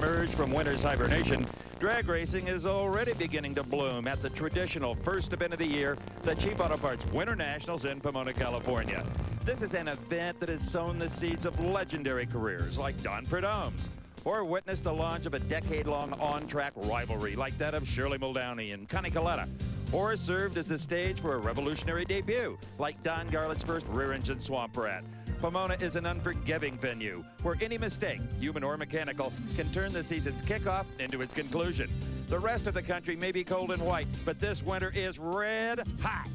Emerged from winter's hibernation, drag racing is already beginning to bloom at the traditional first event of the year, the Cheap Auto Parts Winternationals in Pomona, California. This is an event that has sown the seeds of legendary careers like Don Prudhomme's, or witnessed the launch of a decade-long on-track rivalry like that of Shirley Muldowney and Connie Coletta, or served as the stage for a revolutionary debut like Don Garlett's first rear-engine Swamp Rat. Pomona is an unforgiving venue where any mistake, human or mechanical, can turn the season's kickoff into its conclusion. The rest of the country may be cold and white, but this winter is red hot.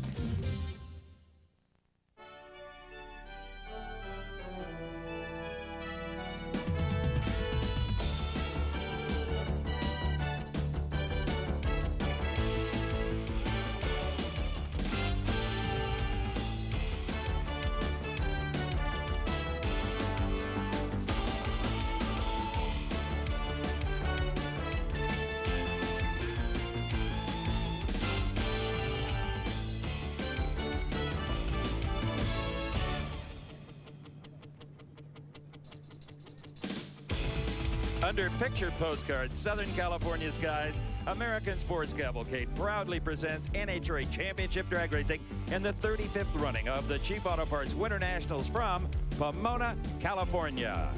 Under picture postcards, Southern California skies, American Sports Cavalcade proudly presents NHRA Championship Drag Racing in the 35th running of the Cheap Auto Parts Winternationals from Pomona, California.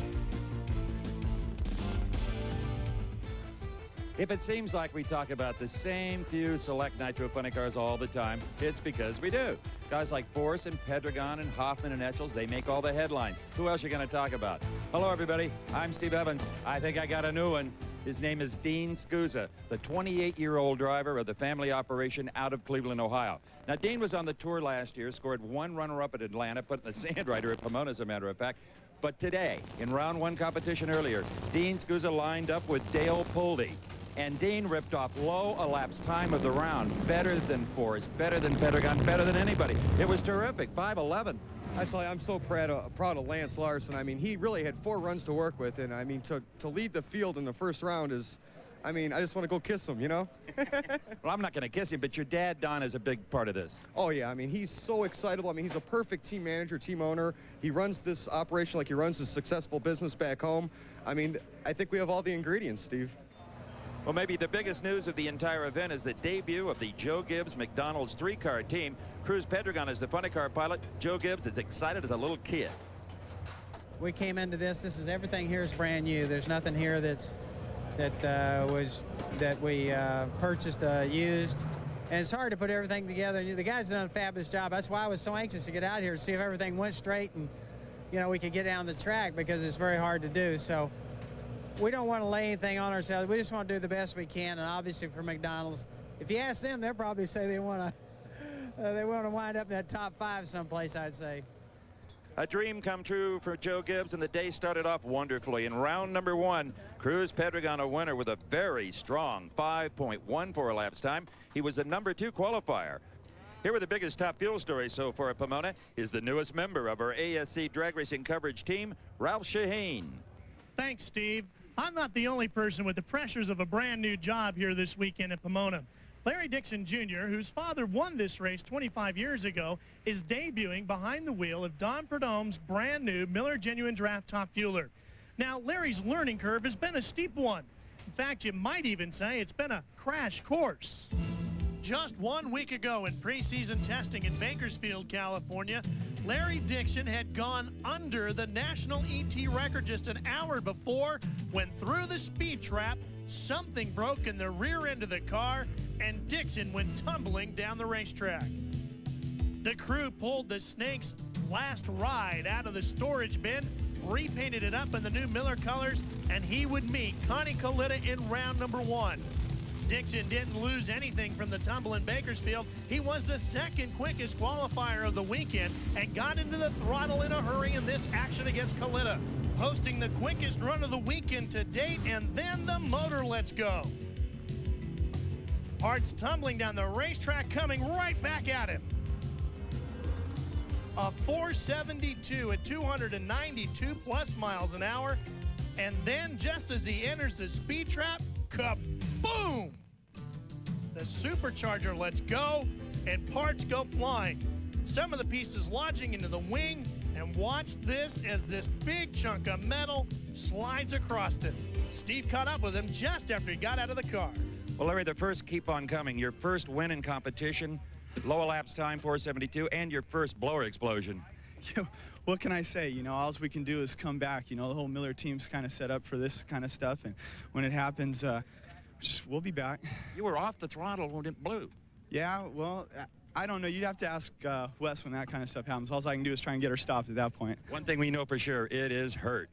If it seems like we talk about the same few select nitro funny cars all the time, it's because we do. Guys like Force and Pedregon and Hoffman and Etchels, they make all the headlines. Who else are you going to talk about? Hello, everybody. I'm Steve Evans. I think I got a new one. His name is Dean Scusa, the 28-year-old driver of the family operation out of Cleveland, Ohio. Now, Dean was on the tour last year, scored one runner-up at Atlanta, put in the sand rider at Pomona, as a matter of fact. But today, in round one competition earlier, Dean Scusa lined up with Dale Puldey. And Dean ripped off low elapsed time of the round. Better than Force, better than Pedregon, better than anybody. It was terrific, 5:11. I tell you, I'm so proud of Lance Larson. I mean, he really had 4 runs to work with, and I mean, to lead the field in the first round is, I mean, I just want to go kiss him, you know? Well, I'm not going to kiss him, but your dad, Don, is a big part of this. Oh, yeah. I mean, he's so excitable. I mean, he's a perfect team manager, team owner. He runs this operation like he runs his successful business back home. I mean, I think we have all the ingredients, Steve. Well, maybe the biggest news of the entire event is the debut of the Joe Gibbs McDonald's 3-car team. Cruz Pedregon is the funny car pilot. Joe Gibbs is excited as a little kid. We came into this is everything here is brand new. There's nothing here that we purchased used. And it's hard to put everything together. The guys done a fabulous job. That's why I was so anxious to get out here to see if everything went straight and, you know, we could get down the track, because it's very hard to do. So we don't want to lay anything on ourselves. We just want to do the best we can. And obviously for McDonald's, if you ask them, they'll probably say they want to wind up in that top 5 someplace, I'd say. A dream come true for Joe Gibbs, and the day started off wonderfully. In round number 1, Cruz Pedregon a winner with a very strong 5.14 elapsed time. He was the number 2 qualifier. Here with the biggest top fuel story so far at Pomona is the newest member of our ASC drag racing coverage team, Ralph Shaheen. Thanks, Steve. I'm not the only person with the pressures of a brand new job here this weekend at Pomona. Larry Dixon Jr., whose father won this race 25 years ago, is debuting behind the wheel of Don Prudhomme's brand new Miller Genuine Draft Top Fueler. Now, Larry's learning curve has been a steep one. In fact, you might even say it's been a crash course. Just 1 week ago in preseason testing in Bakersfield, California, Larry Dixon had gone under the national ET record just an hour before, when through the speed trap, something broke in the rear end of the car and Dixon went tumbling down the racetrack. The crew pulled the Snake's last ride out of the storage bin, repainted it up in the new Miller colors, and he would meet Connie Coletta in round number 1. Dixon didn't lose anything from the tumble in Bakersfield. He was the 2nd quickest qualifier of the weekend and got into the throttle in a hurry in this action against Coletta, posting the quickest run of the weekend to date, and then the motor lets go. Parts tumbling down the racetrack, coming right back at him. A 472 at 292 plus miles an hour, and then just as he enters the speed trap, kaboom! The supercharger lets go and parts go flying. Some of the pieces lodging into the wing And watch this as this big chunk of metal slides across it. Steve caught up with him just after he got out of the car. Well, Larry, the first keep on coming. Your first win in competition, low elapsed time, 472, and your first blower explosion. What can I say? You know, all we can do is come back. You know, the whole Miller team's kind of set up for this kind of stuff, and when it happens, we'll be back. You were off the throttle when it blew. Yeah, well, I don't know. You'd have to ask Wes when that kind of stuff happens. All I can do is try and get her stopped at that point. One thing we know for sure, it is hurt.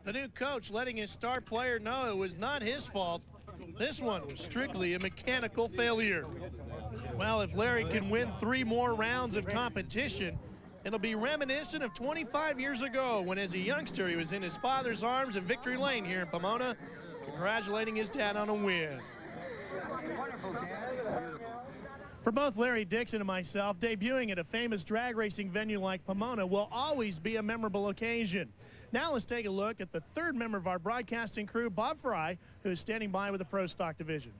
The new coach letting his star player know it was not his fault. This one was strictly a mechanical failure. Well, if Larry can win 3 more rounds of competition, it'll be reminiscent of 25 years ago when, as a youngster, he was in his father's arms in Victory Lane here in Pomona, congratulating his dad on a win. For both Larry Dixon and myself, debuting at a famous drag racing venue like Pomona will always be a memorable occasion. Now let's take a look at the third member of our broadcasting crew, Bob Fry, who is standing by with the Pro Stock Division.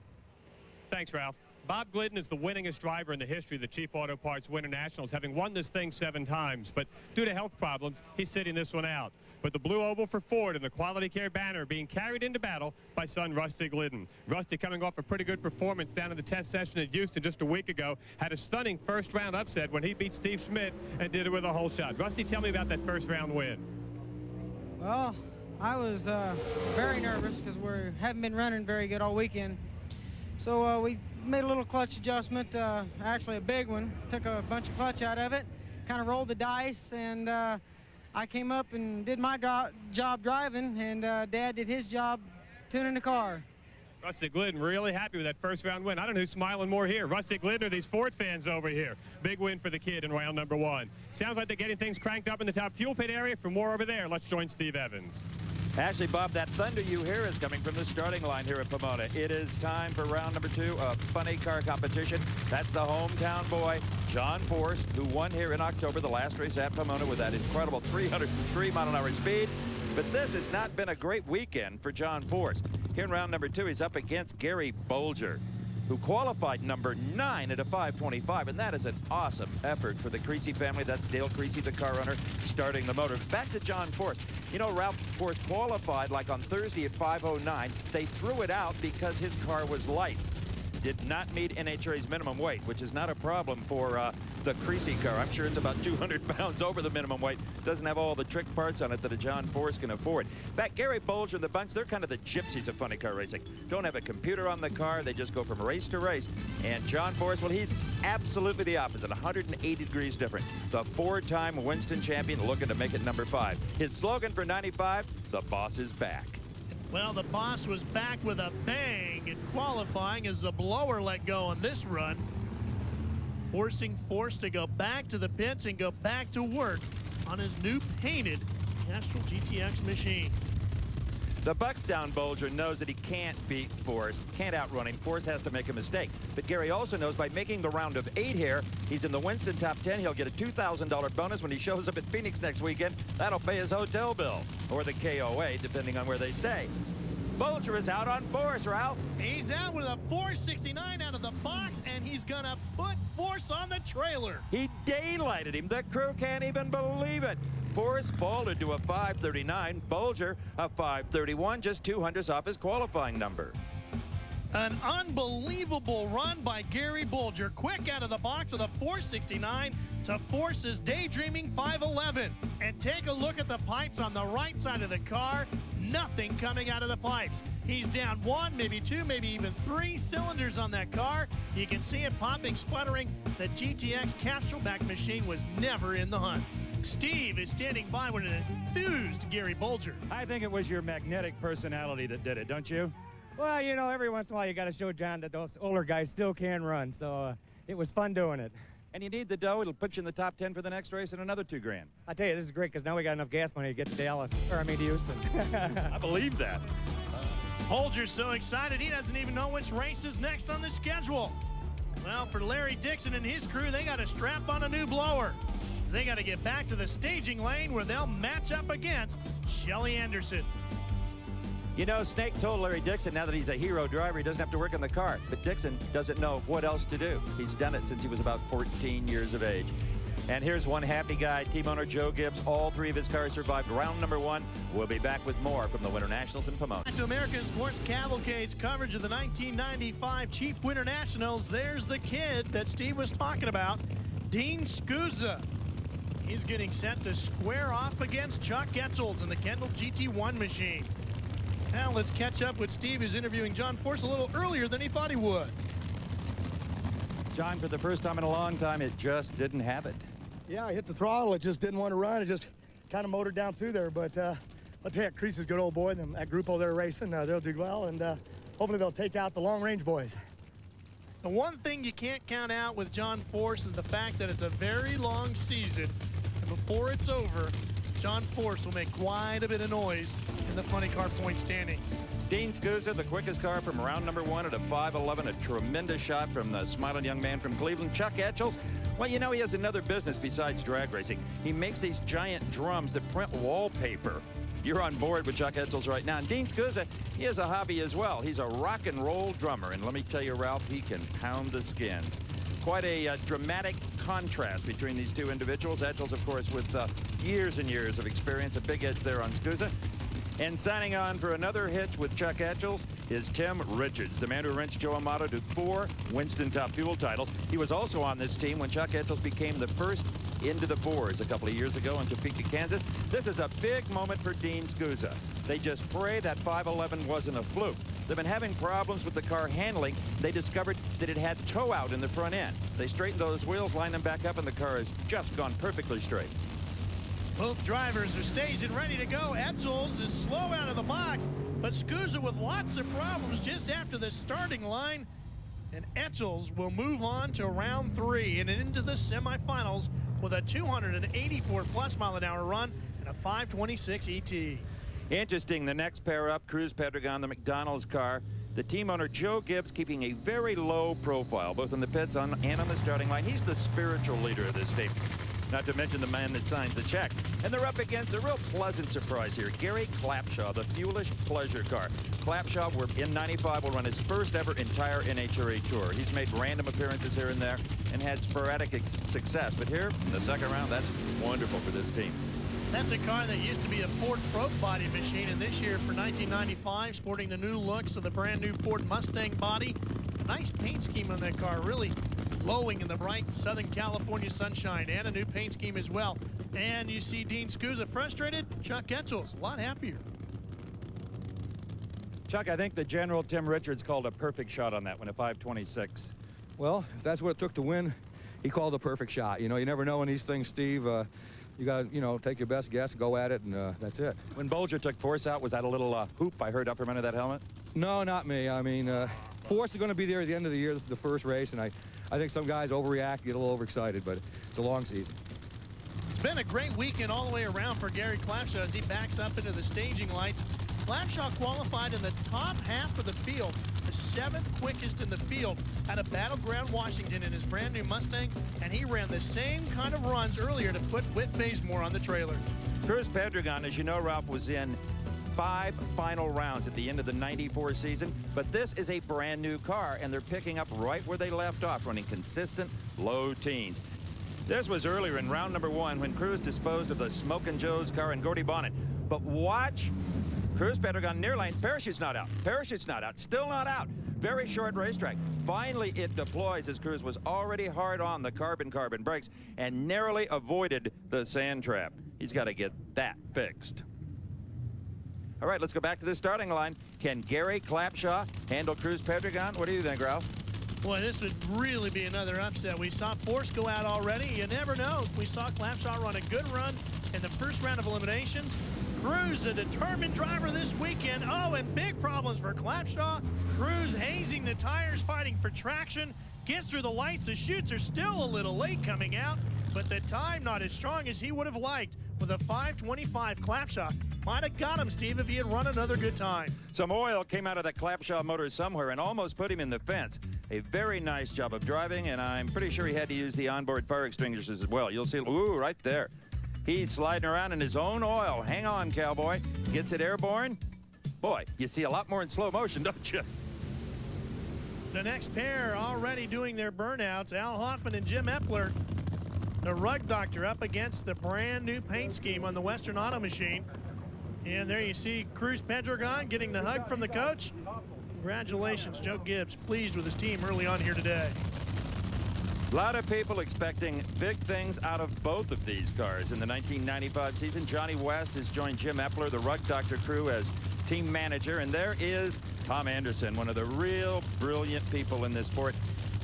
Thanks, Ralph. Bob Glidden is the winningest driver in the history of the Chief Auto Parts Winternationals, having won this thing 7 times. But due to health problems, he's sitting this one out. But the blue oval for Ford and the Quality Care banner being carried into battle by son Rusty Glidden. Rusty, coming off a pretty good performance down in the test session at Houston just a week ago, had a stunning first-round upset when he beat Steve Schmidt and did it with a whole shot. Rusty, tell me about that first-round win. Well, I was very nervous because we haven't been running very good all weekend. So we made a little clutch adjustment, actually a big one. Took a bunch of clutch out of it, kind of rolled the dice, and I came up and did my job driving, and Dad did his job tuning the car. Rusty Glidden really happy with that first-round win. I don't know who's smiling more here, Rusty Glidden or these Ford fans over here. Big win for the kid in round number 1. Sounds like they're getting things cranked up in the top fuel pit area. For more over there, let's join Steve Evans. Actually, Bob, that thunder you hear is coming from the starting line here at Pomona. It is time for round number 2 of funny car competition. That's the hometown boy, John Force, who won here in October, the last race at Pomona with that incredible 303-mile-an-hour speed. But this has not been a great weekend for John Force. Here in round number 2, he's up against Gary Bolger, who qualified number 9 at a 5:25, and that is an awesome effort for the Creasy family. That's Dale Creasy, the car runner, starting the motor. Back to John Force. You know, Ralph Force qualified like on Thursday at 5:09. They threw it out because his car was light. Did not meet NHRA's minimum weight, which is not a problem for the Creasy car. I'm sure it's about 200 pounds over the minimum weight. Doesn't have all the trick parts on it that a John Force can afford. Back, Gary Bolger and the bunch, they're kind of the gypsies of funny car racing. Don't have a computer on the car. They just go from race to race. And John Force, well, he's absolutely the opposite, 180 degrees different. The 4-time Winston champion looking to make it number 5. His slogan for 95, the boss is back. Well, the boss was back with a bang in qualifying as the blower let go on this run, forcing Force to go back to the pits and go back to work on his new painted Castrol GTX machine. The buck's down Bolger knows that he can't beat Force, can't outrun him. Force has to make a mistake. But Gary also knows by making the round of 8 here, he's in the Winston top 10. He'll get a $2,000 bonus when he shows up at Phoenix next weekend. That'll pay his hotel bill, or the KOA, depending on where they stay. Bolger is out on Force, Ralph. He's out with a 469 out of the box, and he's going to put Force on the trailer. He daylighted him. The crew can't even believe it. Force folded to a 539. Bolger a 531, just 200s off his qualifying number. An unbelievable run by Gary Bolger. Quick out of the box with a 469 to Force's daydreaming 511. And take a look at the pipes on the right side of the car. Nothing coming out of the pipes. He's down 1, maybe 2, maybe even 3 cylinders on that car. You can see it popping, sputtering. The GTX Castrol back machine was never in the hunt. Steve is standing by with an enthused Gary Bolger. I think it was your magnetic personality that did it, don't you? Well, you know, every once in a while you got to show John that those older guys still can run, so it was fun doing it. And you need the dough. It'll put you in the top 10 for the next race and another $2 grand. I tell you, this is great because now we got enough gas money to get to Dallas, or I mean to Houston. I believe that. Bolger's so excited he doesn't even know which race is next on the schedule. Well, for Larry Dixon and his crew, they got to strap on a new blower. They got to get back to the staging lane where they'll match up against Shelly Anderson. You know, Snake told Larry Dixon now that he's a hero driver, he doesn't have to work on the car. But Dixon doesn't know what else to do. He's done it since he was about 14 years of age. And here's one happy guy, team owner Joe Gibbs. All three of his cars survived round number 1. We'll be back with more from the Winternationals in Pomona. Back to American Sports Cavalcade's coverage of the 1995 Chief Winternationals. There's the kid that Steve was talking about, Dean Scusa. He's getting set to square off against Chuck Etchels in the Kendall GT1 machine. Now let's catch up with Steve, who's interviewing John Force a little earlier than he thought he would. John, for the first time in a long time, it just didn't have it. Yeah, I hit the throttle. It just didn't want to run. It just kind of motored down through there. But I'll tell you, Crease is a good old boy. That group over there racing, they'll do well. And hopefully they'll take out the long-range boys. The one thing you can't count out with John Force is the fact that it's a very long season. And before it's over, John Force will make quite a bit of noise in the funny car point standings. Dean Scusa, the quickest car from round number 1 at a 5.11. A tremendous shot from the smiling young man from Cleveland. Chuck Etchels, well, you know, he has another business besides drag racing. He makes these giant drums that print wallpaper. You're on board with Chuck Etchels right now. And Dean Scusa, he has a hobby as well. He's a rock and roll drummer. And let me tell you, Ralph, he can pound the skins. Quite a dramatic contrast between these two individuals. Etchels, of course, with years and years of experience, a big edge there on Scusa. And signing on for another hitch with Chuck Etchels is Tim Richards, the man who wrenched Joe Amato to 4 Winston Top Fuel titles. He was also on this team when Chuck Etchels became the first into the 4s a couple of years ago in Topeka, Kansas. This is a big moment for Dean Scusa. They just pray that 5.11 wasn't a fluke. They've been having problems with the car handling. They discovered that it had toe out in the front end. They straightened those wheels, lined them back up, and the car has just gone perfectly straight. Both drivers are staged and ready to go. Etchels is slow out of the box, but Scusa with lots of problems just after the starting line. And Etchels will move on to round 3 and into the semifinals with a 284 plus mile an hour run and a 526 ET. Interesting, the next pair up, Cruz Pedregon, the McDonald's car. The team owner, Joe Gibbs, keeping a very low profile, both in the pits and on the starting line. He's the spiritual leader of this team. Not to mention the man that signs the checks. And they're up against a real pleasant surprise here. Gary Clapshaw, the Fuelish Pleasure car. Clapshaw, in '95, will run his first ever entire NHRA tour. He's made random appearances here and there and had sporadic success. But here, in the second round, that's wonderful for this team. That's a car that used to be a Ford Probe body machine, and this year for 1995, sporting the new looks of the brand new Ford Mustang body. A nice paint scheme on that car, really glowing in the bright Southern California sunshine, and a new paint scheme as well. And you see Dean Scusa frustrated, Chuck Etchels a lot happier. Chuck, I think the General Tim Richards called a perfect shot on that one, a 526. Well, if that's what it took to win, he called a perfect shot. You know, you never know in these things, Steve. You got to, you know, take your best guess, go at it, and that's it. When Bolger took Force out, was that a little hoop I heard up from under that helmet? No, not me. I mean, Force is going to be there at the end of the year. This is the first race, and I think some guys overreact, get a little overexcited, but it's a long season. It's been a great weekend all the way around for Gary Clapshaw as he backs up into the staging lights. Clapshaw qualified in the top half of the field, the 7th quickest in the field out of Battleground, Washington in his brand new Mustang, and he ran the same kind of runs earlier to put Whit Bazemore on the trailer. Cruz Pedregon, as you know, Ralph, was in 5 final rounds at the end of the '94 season, but this is a brand new car, and they're picking up right where they left off, running consistent low teens. This was earlier in round number 1 when Cruz disposed of the Smokin' Joe's car and Gordy Bonnet. But watch Cruz Pedregon near lane. Parachute's not out. Parachute's not out. Still not out. Very short racetrack. Finally, it deploys as Cruz was already hard on the carbon brakes and narrowly avoided the sand trap. He's got to get that fixed. All right, let's go back to the starting line. Can Gary Clapshaw handle Cruz Pedregon? What do you think, Ralph? Boy, this would really be another upset. We saw Force go out already. You never know. We saw Clapshaw run a good run in the first round of eliminations. Cruz, a determined driver this weekend. Oh, and big problems for Clapshaw. Cruz hazing the tires, fighting for traction. Gets through the lights. The chutes are still a little late coming out, but the time not as strong as he would have liked. With a 5:25, Clapshaw might have got him, Steve, if he had run another good time. Some oil came out of that Clapshaw motor somewhere and almost put him in the fence. A very nice job of driving, and I'm pretty sure he had to use the onboard fire extinguishers as well. You'll see, ooh, right there. He's sliding around in his own oil. Hang on, cowboy. Gets it airborne. Boy, you see a lot more in slow motion, don't you? The next pair already doing their burnouts, Al Hoffman and Jim Epler. The Rug Doctor up against the brand new paint scheme on the Western Auto Machine. And there you see Cruz Pedregon getting the hug from the coach. Congratulations, Joe Gibbs, pleased with his team early on here today. A lot of people expecting big things out of both of these cars in the 1995 season. Johnny West has joined Jim Epler, the Rug Doctor crew, as team manager. And there is Tom Anderson, one of the real brilliant people in this sport,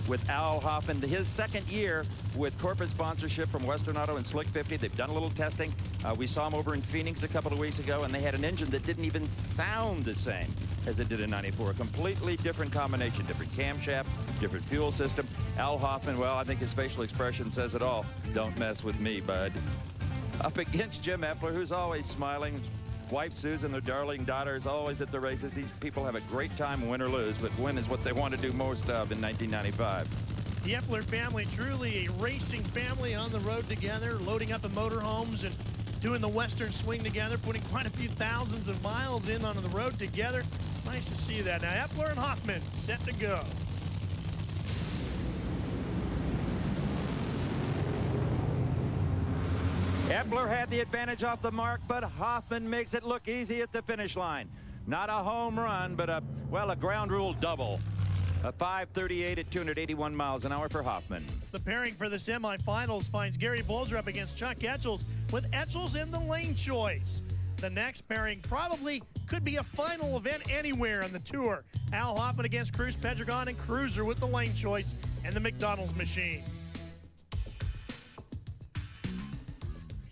with Al Hoffman. His second year with corporate sponsorship from Western Auto and Slick 50. They've done a little testing. We saw him over in Phoenix a couple of weeks ago, and they had an engine that didn't even sound the same as it did in 94. A completely different combination, different camshaft, different fuel system. Al Hoffman, well, I think his facial expression says it all. Don't mess with me, bud. Up against Jim Epler, who's always smiling. Wife Susan, their darling daughter, is always at the races. These people have a great time, win or lose, but win is what they want to do most of in 1995. The Epler family, truly a racing family on the road together, loading up in motorhomes and doing the Western swing together, putting quite a few thousands of miles in on the road together. Nice to see that. Now Epler and Hoffman set to go. Epler had the advantage off the mark, but Hoffman makes it look easy at the finish line. Not a home run, but a ground rule double. A 5:38 at 281 miles an hour for Hoffman. The pairing for the semifinals finds Gary Bolger up against Chuck Etchels, with Etchels in the lane choice. The next pairing probably could be a final event anywhere on the tour. Al Hoffman against Cruz Pedregon and Cruiser with the lane choice and the McDonald's machine.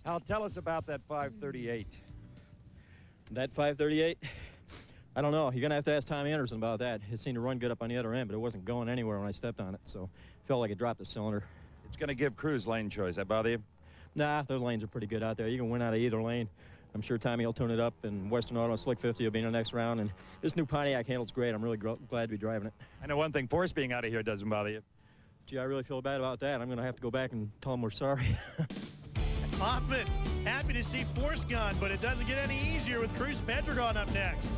Al, tell us about that 5:38. That 5:38, I don't know. You're going to have to ask Tommy Anderson about that. It seemed to run good up on the other end, but it wasn't going anywhere when I stepped on it, so felt like it dropped a cylinder. It's going to give Cruz lane choice. That bother you? Nah, those lanes are pretty good out there. You can win out of either lane. I'm sure Tommy will tune it up, and Western Auto Slick 50 will be in the next round. And this new Pontiac handles great. I'm really glad to be driving it. I know one thing, Force being out of here doesn't bother you. Gee, I really feel bad about that. I'm going to have to go back and tell him we're sorry. Hoffman, happy to see Force gone, but it doesn't get any easier with Cruz Pedregon up next.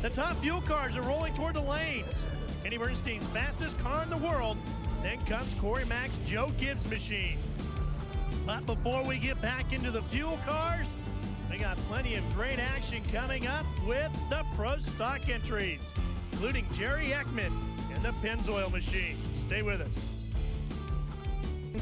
The top fuel cars are rolling toward the lanes. Kenny Bernstein's fastest car in the world. Then comes Corey Mack's Joe Gibbs machine. But before we get back into the fuel cars, we got plenty of great action coming up with the Pro Stock entries, including Jerry Ekman and the Pennzoil machine. Stay with us.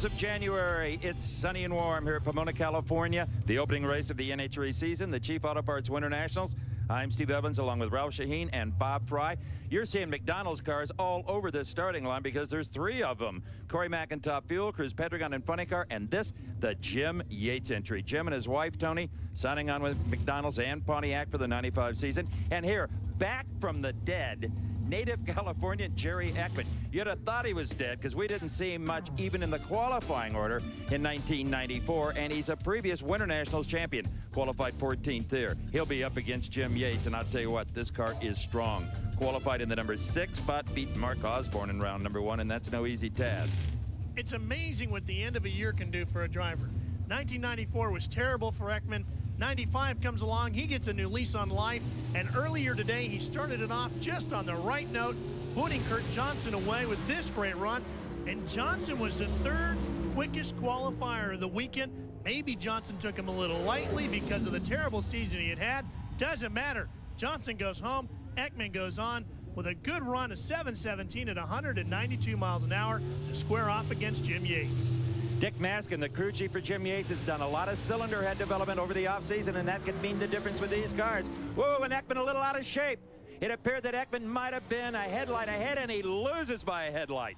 Of January, it's sunny and warm here at Pomona, California. The opening race of the NHRA season, the Chief Auto Parts Winternationals. I'm Steve Evans along with Ralph Shaheen and Bob Fry. You're seeing McDonald's cars all over this starting line because there's three of them. Corey Mack and Top Fuel, Cruz Pedregon and Funny Car, and this, the Jim Yates entry. Jim and his wife, Tony, signing on with McDonald's and Pontiac for the 95 season. And here, back from the dead, native Californian Jerry Ekman. You'd have thought he was dead because we didn't see him much even in the qualifying order in 1994, and he's a previous Winternationals champion, qualified 14th there. He'll be up against Jim Yates, and I'll tell you what, this car is strong. Qualified in the number 6 spot, beat Mark Osborne in round number 1, and that's no easy task. It's amazing what the end of a year can do for a driver. 1994 was terrible for Ekman. 95 comes along, he gets a new lease on life, and earlier today he started it off just on the right note, putting Kurt Johnson away with this great run, and Johnson was the third quickest qualifier of the weekend. Maybe Johnson took him a little lightly because of the terrible season he had. Doesn't matter. Johnson goes home, Ekman goes on with a good run of 7:17 at 192 miles an hour to square off against Jim Yates. Dick Maskin, the crew chief for Jim Yates, has done a lot of cylinder head development over the offseason, and that could mean the difference with these cars. Whoa, and Ekman a little out of shape. It appeared that Ekman might have been a headlight ahead, and he loses by a headlight.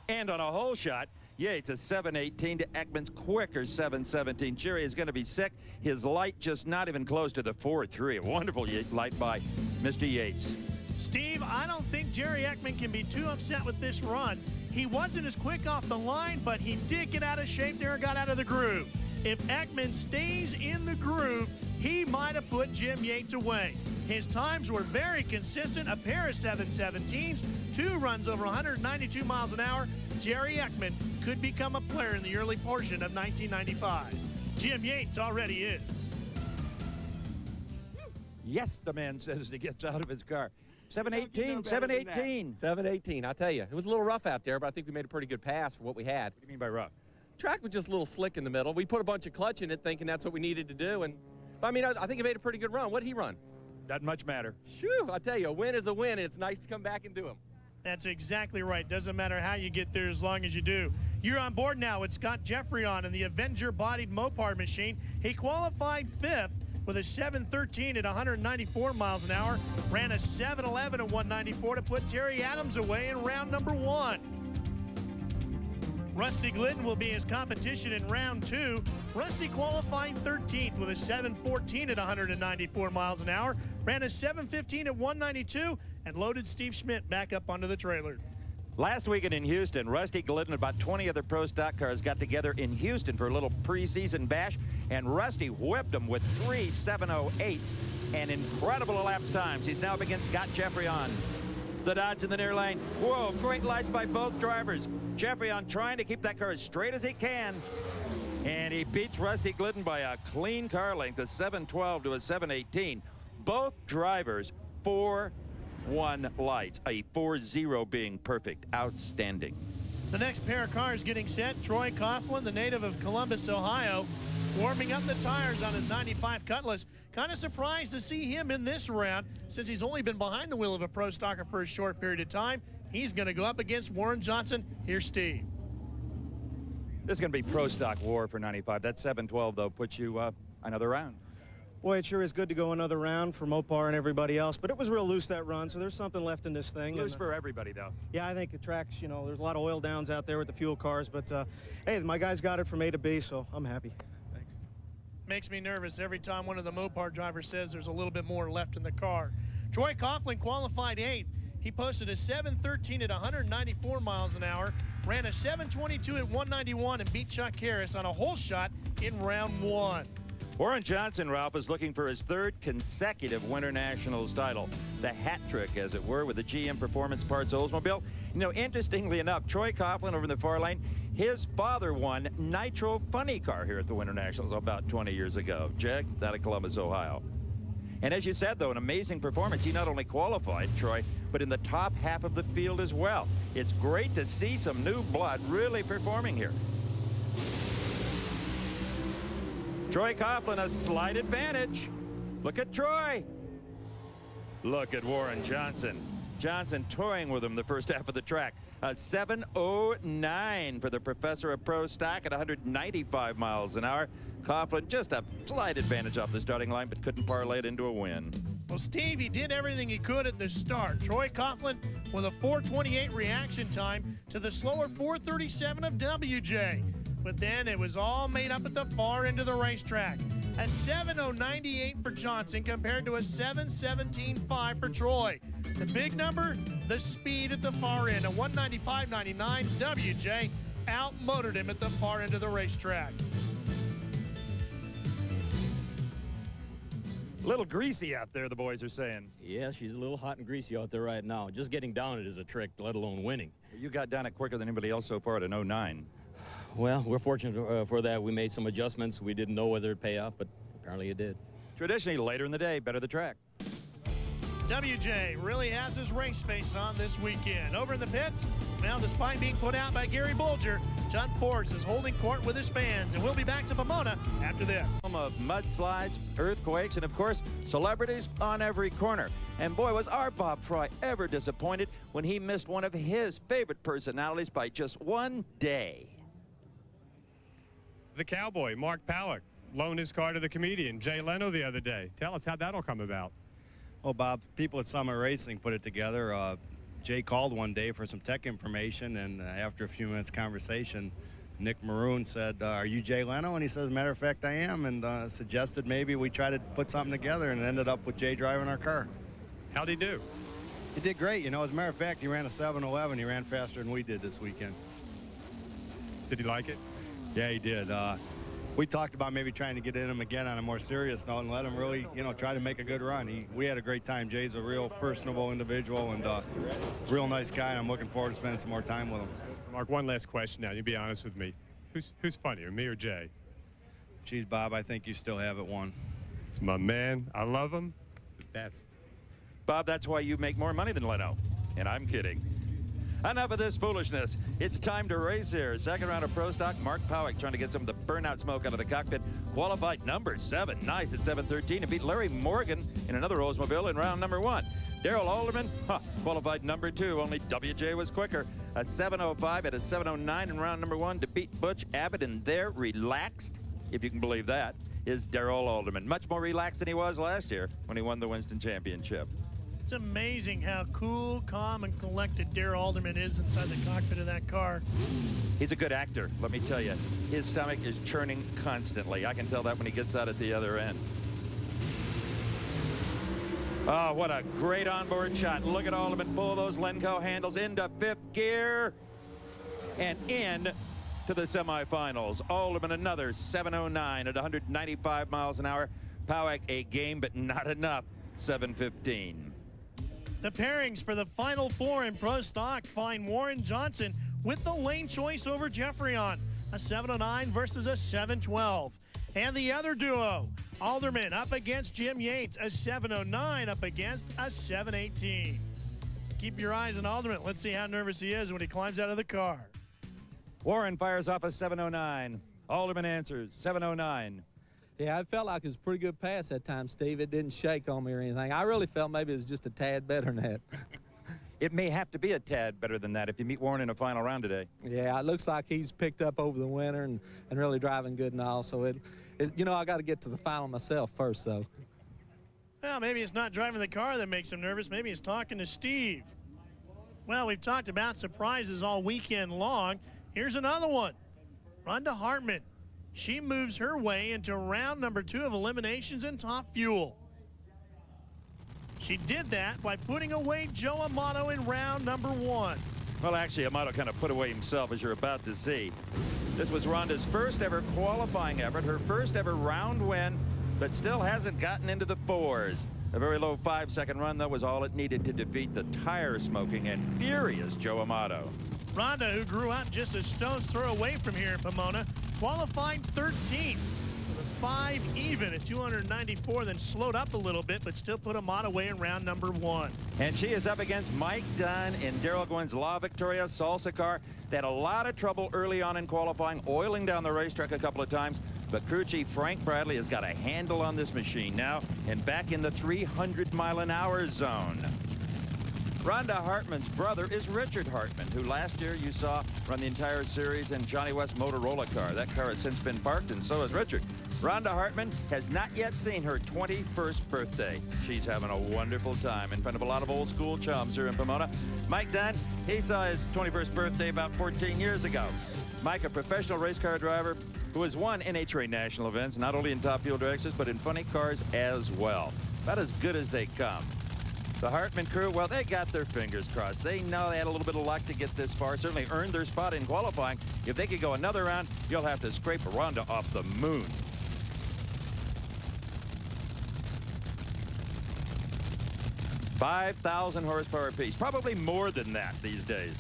And on a hole shot, Yates a 7:18 to Ekman's quicker 7:17. Jerry is going to be sick. His light just not even close to the 4.3. A wonderful light by Mr. Yates. Steve, I don't think Jerry Ekman can be too upset with this run. He wasn't as quick off the line, but he did get out of shape there and got out of the groove. If Ekman stays in the groove, he might have put Jim Yates away. His times were very consistent, a pair of 7:17s, 2 runs over 192 miles an hour. Jerry Ekman could become a player in the early portion of 1995. Jim Yates already is. Yes, the man says as he gets out of his car. 7:18, 7:18. 7:18, I'll tell you. It was a little rough out there, but I think we made a pretty good pass for what we had. What do you mean by rough? track was just a little slick in the middle. We put a bunch of clutch in it thinking that's what we needed to do. And I mean, I think he made a pretty good run. What did he run? Doesn't much matter. Shoo, I tell you, a win is a win, and it's nice to come back and do them. That's exactly right. Doesn't matter how you get there as long as you do. You're on board now with Scott Jeffrey on in the Avenger-bodied Mopar machine. He qualified 5th with a 7:13 at 194 miles an hour. Ran a 7:11 at 194 to put Terry Adams away in round number 1. Rusty Glidden will be his competition in round 2. Rusty qualified 13th with a 7:14 at 194 miles an hour. Ran a 7:15 at 192 and loaded Steve Schmidt back up onto the trailer. Last weekend in Houston, Rusty Glidden and about 20 other pro stock cars got together in Houston for a little preseason bash, and Rusty whipped them with 3 7:08s and incredible elapsed times. He's now up against Scott Jeffrey on the Dodge in the near lane. Whoa, great lights by both drivers. Jeffrey on trying to keep that car as straight as he can. And he beats Rusty Glidden by a clean car length, a 7:12 to a 7:18. Both drivers 4-1 lights, a 4-0 being perfect. Outstanding. The next pair of cars getting set. Troy Coughlin, the native of Columbus, Ohio, warming up the tires on his 95 Cutlass. Kind of surprised to see him in this round since he's only been behind the wheel of a pro stocker for a short period of time. He's going to go up against Warren Johnson. Here's Steve. This is going to be pro stock war for 95. That 7:12, though, puts you another round. Boy, it sure is good to go another round for Mopar and everybody else, but it was real loose that run, so there's something left in this thing. Loose for everybody, though. Yeah, I think the tracks, you know, there's a lot of oil downs out there with the fuel cars, but hey, my guys got it from A to B, so I'm happy. Thanks. Makes me nervous every time one of the Mopar drivers says there's a little bit more left in the car. Troy Coughlin qualified 8th. He posted a 7:13 at 194 miles an hour, ran a 7:22 at 191, and beat Chuck Harris on a hole shot in round 1. Warren Johnson, Ralph, is looking for his 3rd consecutive Winter Nationals title. The hat trick, as it were, with the GM Performance Parts Oldsmobile. You know, interestingly enough, Troy Coughlin over in the far lane, his father won Nitro Funny Car here at the Winter Nationals about 20 years ago. Jag, out of Columbus, Ohio. And as you said, though, an amazing performance. He not only qualified, Troy, but in the top half of the field as well. It's great to see some new blood really performing here. Troy Coughlin, a slight advantage. Look at Troy. Look at Warren Johnson. Johnson toying with him the first half of the track. A 7:09 for the professor of pro stock at 195 miles an hour. Coughlin just a slight advantage off the starting line, but couldn't parlay it into a win. Well, Steve, he did everything he could at the start. Troy Coughlin with a 4:28 reaction time to the slower 4:37 of WJ. But then it was all made up at the far end of the racetrack. A 7:098 for Johnson compared to a 7:17.5 for Troy. The big number, the speed at the far end. A 195.99. WJ outmotored him at the far end of the racetrack. A little greasy out there, the boys are saying. Yeah, she's a little hot and greasy out there right now. Just getting down it is a trick, let alone winning. You got down it quicker than anybody else so far at an 09. Well, we're fortunate for that. We made some adjustments. We didn't know whether it'd pay off, but apparently it did. Traditionally, later in the day, better the track. WJ really has his race face on this weekend. Over in the pits, now despite being put out by Gary Bolger, John Force is holding court with his fans, and we'll be back to Pomona after this. Of mudslides, earthquakes, and of course, celebrities on every corner. And boy, was our Bob Fry ever disappointed when he missed one of his favorite personalities by just one day. The Cowboy, Mark Pallick, loaned his car to the comedian Jay Leno the other day. Tell us how that'll come about. Well, Bob, people at Summit Racing put it together. Jay called one day for some tech information, and after a few minutes conversation, Nick Maroon said, are you Jay Leno? And he says, as a matter of fact, I am, and suggested maybe we try to put something together, and it ended up with Jay driving our car. How'd he do? He did great. You know, as a matter of fact, he ran a 7:11. He ran faster than we did this weekend. Did he like it? Yeah, he did. We talked about maybe trying to get in him again on a more serious note and let him really, you know, try to make a good run. We had a great time. Jay's a real personable individual and real nice guy, and I'm looking forward to spending some more time with him. Mark, one last question now. You be honest with me. Who's funnier, me or Jay? Geez, Bob, I think you still have it won. It's my man. I love him. It's the best. Bob, that's why you make more money than Leno. And I'm kidding. Enough of this foolishness. It's time to race here. Second round of Pro Stock. Mark Powick trying to get some of the burnout smoke out of the cockpit. Qualified number 7. Nice at 7:13 and beat Larry Morgan in another Oldsmobile in round number 1. Daryl Alderman, qualified number 2. Only WJ was quicker. A 7:05 at a 7:09 in round number 1 to beat Butch Abbott. And there, relaxed, if you can believe that, is Daryl Alderman. Much more relaxed than he was last year when he won the Winston Championship. It's amazing how cool, calm, and collected Daryl Alderman is inside the cockpit of that car. He's a good actor, let me tell you. His stomach is churning constantly. I can tell that when he gets out at the other end. Oh, what a great onboard shot. Look at Alderman pull those Lenco handles into 5th gear and in to the semifinals. Alderman another 7:09 at 195 miles an hour. Powick a game, but not enough. 7:15. The pairings for the Final 4 in Pro Stock find Warren Johnson with the lane choice over Jeffrey on a 7:09 versus a 7:12. And the other duo, Alderman up against Jim Yates, a 7:09 up against a 7:18. Keep your eyes on Alderman. Let's see how nervous he is when he climbs out of the car. Warren fires off a 7:09. Alderman answers 7:09. Yeah, I felt like it was a pretty good pass that time, Steve. It didn't shake on me or anything. I really felt maybe it was just a tad better than that. It may have to be a tad better than that if you meet Warren in a final round today. Yeah, it looks like he's picked up over the winter and really driving good and all. So, you know, I got to get to the final myself first, though. Well, maybe it's not driving the car that makes him nervous. Maybe he's talking to Steve. Well, we've talked about surprises all weekend long. Here's another one. Rhonda Hartman. She moves her way into round number 2 of eliminations in Top Fuel. She did that by putting away Joe Amato in round number 1. Well, actually, Amato kind of put away himself, as you're about to see. This was Rhonda's first ever qualifying effort, her first ever round win, but still hasn't gotten into the 4s. A very low 5-second run, though, was all it needed to defeat the tire-smoking and furious Joe Amato. Rhonda, who grew up just a stone's throw away from here in Pomona, qualified 13th with a 5 even at 294, then slowed up a little bit, but still put Amato away in round number 1. And she is up against Mike Dunn in Darrell Gwynn's La Victoria Salsa car. They had a lot of trouble early on in qualifying, oiling down the racetrack a couple of times, but crew chief Frank Bradley has got a handle on this machine now and back in the 300-mile-an-hour zone. Rhonda Hartman's brother is Richard Hartman, who last year you saw run the entire series in Johnny West's Motorola car. That car has since been parked, and so has Richard. Rhonda Hartman has not yet seen her 21st birthday. She's having a wonderful time in front of a lot of old school chums here in Pomona. Mike Dunn, he saw his 21st birthday about 14 years ago. Mike, a professional race car driver who has won NHRA national events, not only in Top Fuel races, but in funny cars as well. About as good as they come. The Hartman crew, well, they got their fingers crossed. They know they had a little bit of luck to get this far, certainly earned their spot in qualifying. If they could go another round, you'll have to scrape Rhonda off the moon. $5,000 horsepower apiece, probably more than that these days.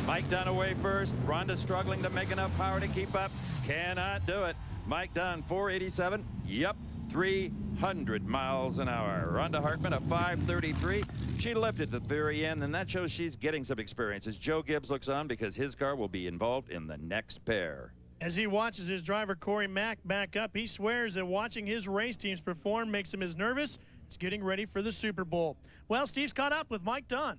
Mike Dunn away first. Rhonda struggling to make enough power to keep up. Cannot do it. Mike Dunn, 487. Yep. 300 miles an hour. Rhonda Hartman, a 533. She lifted at the very end, and that shows she's getting some experience as Joe Gibbs looks on because his car will be involved in the next pair. As he watches his driver Corey Mack back up, he swears that watching his race teams perform makes him as nervous as getting ready for the Super Bowl. Well, Steve's caught up with Mike Dunn.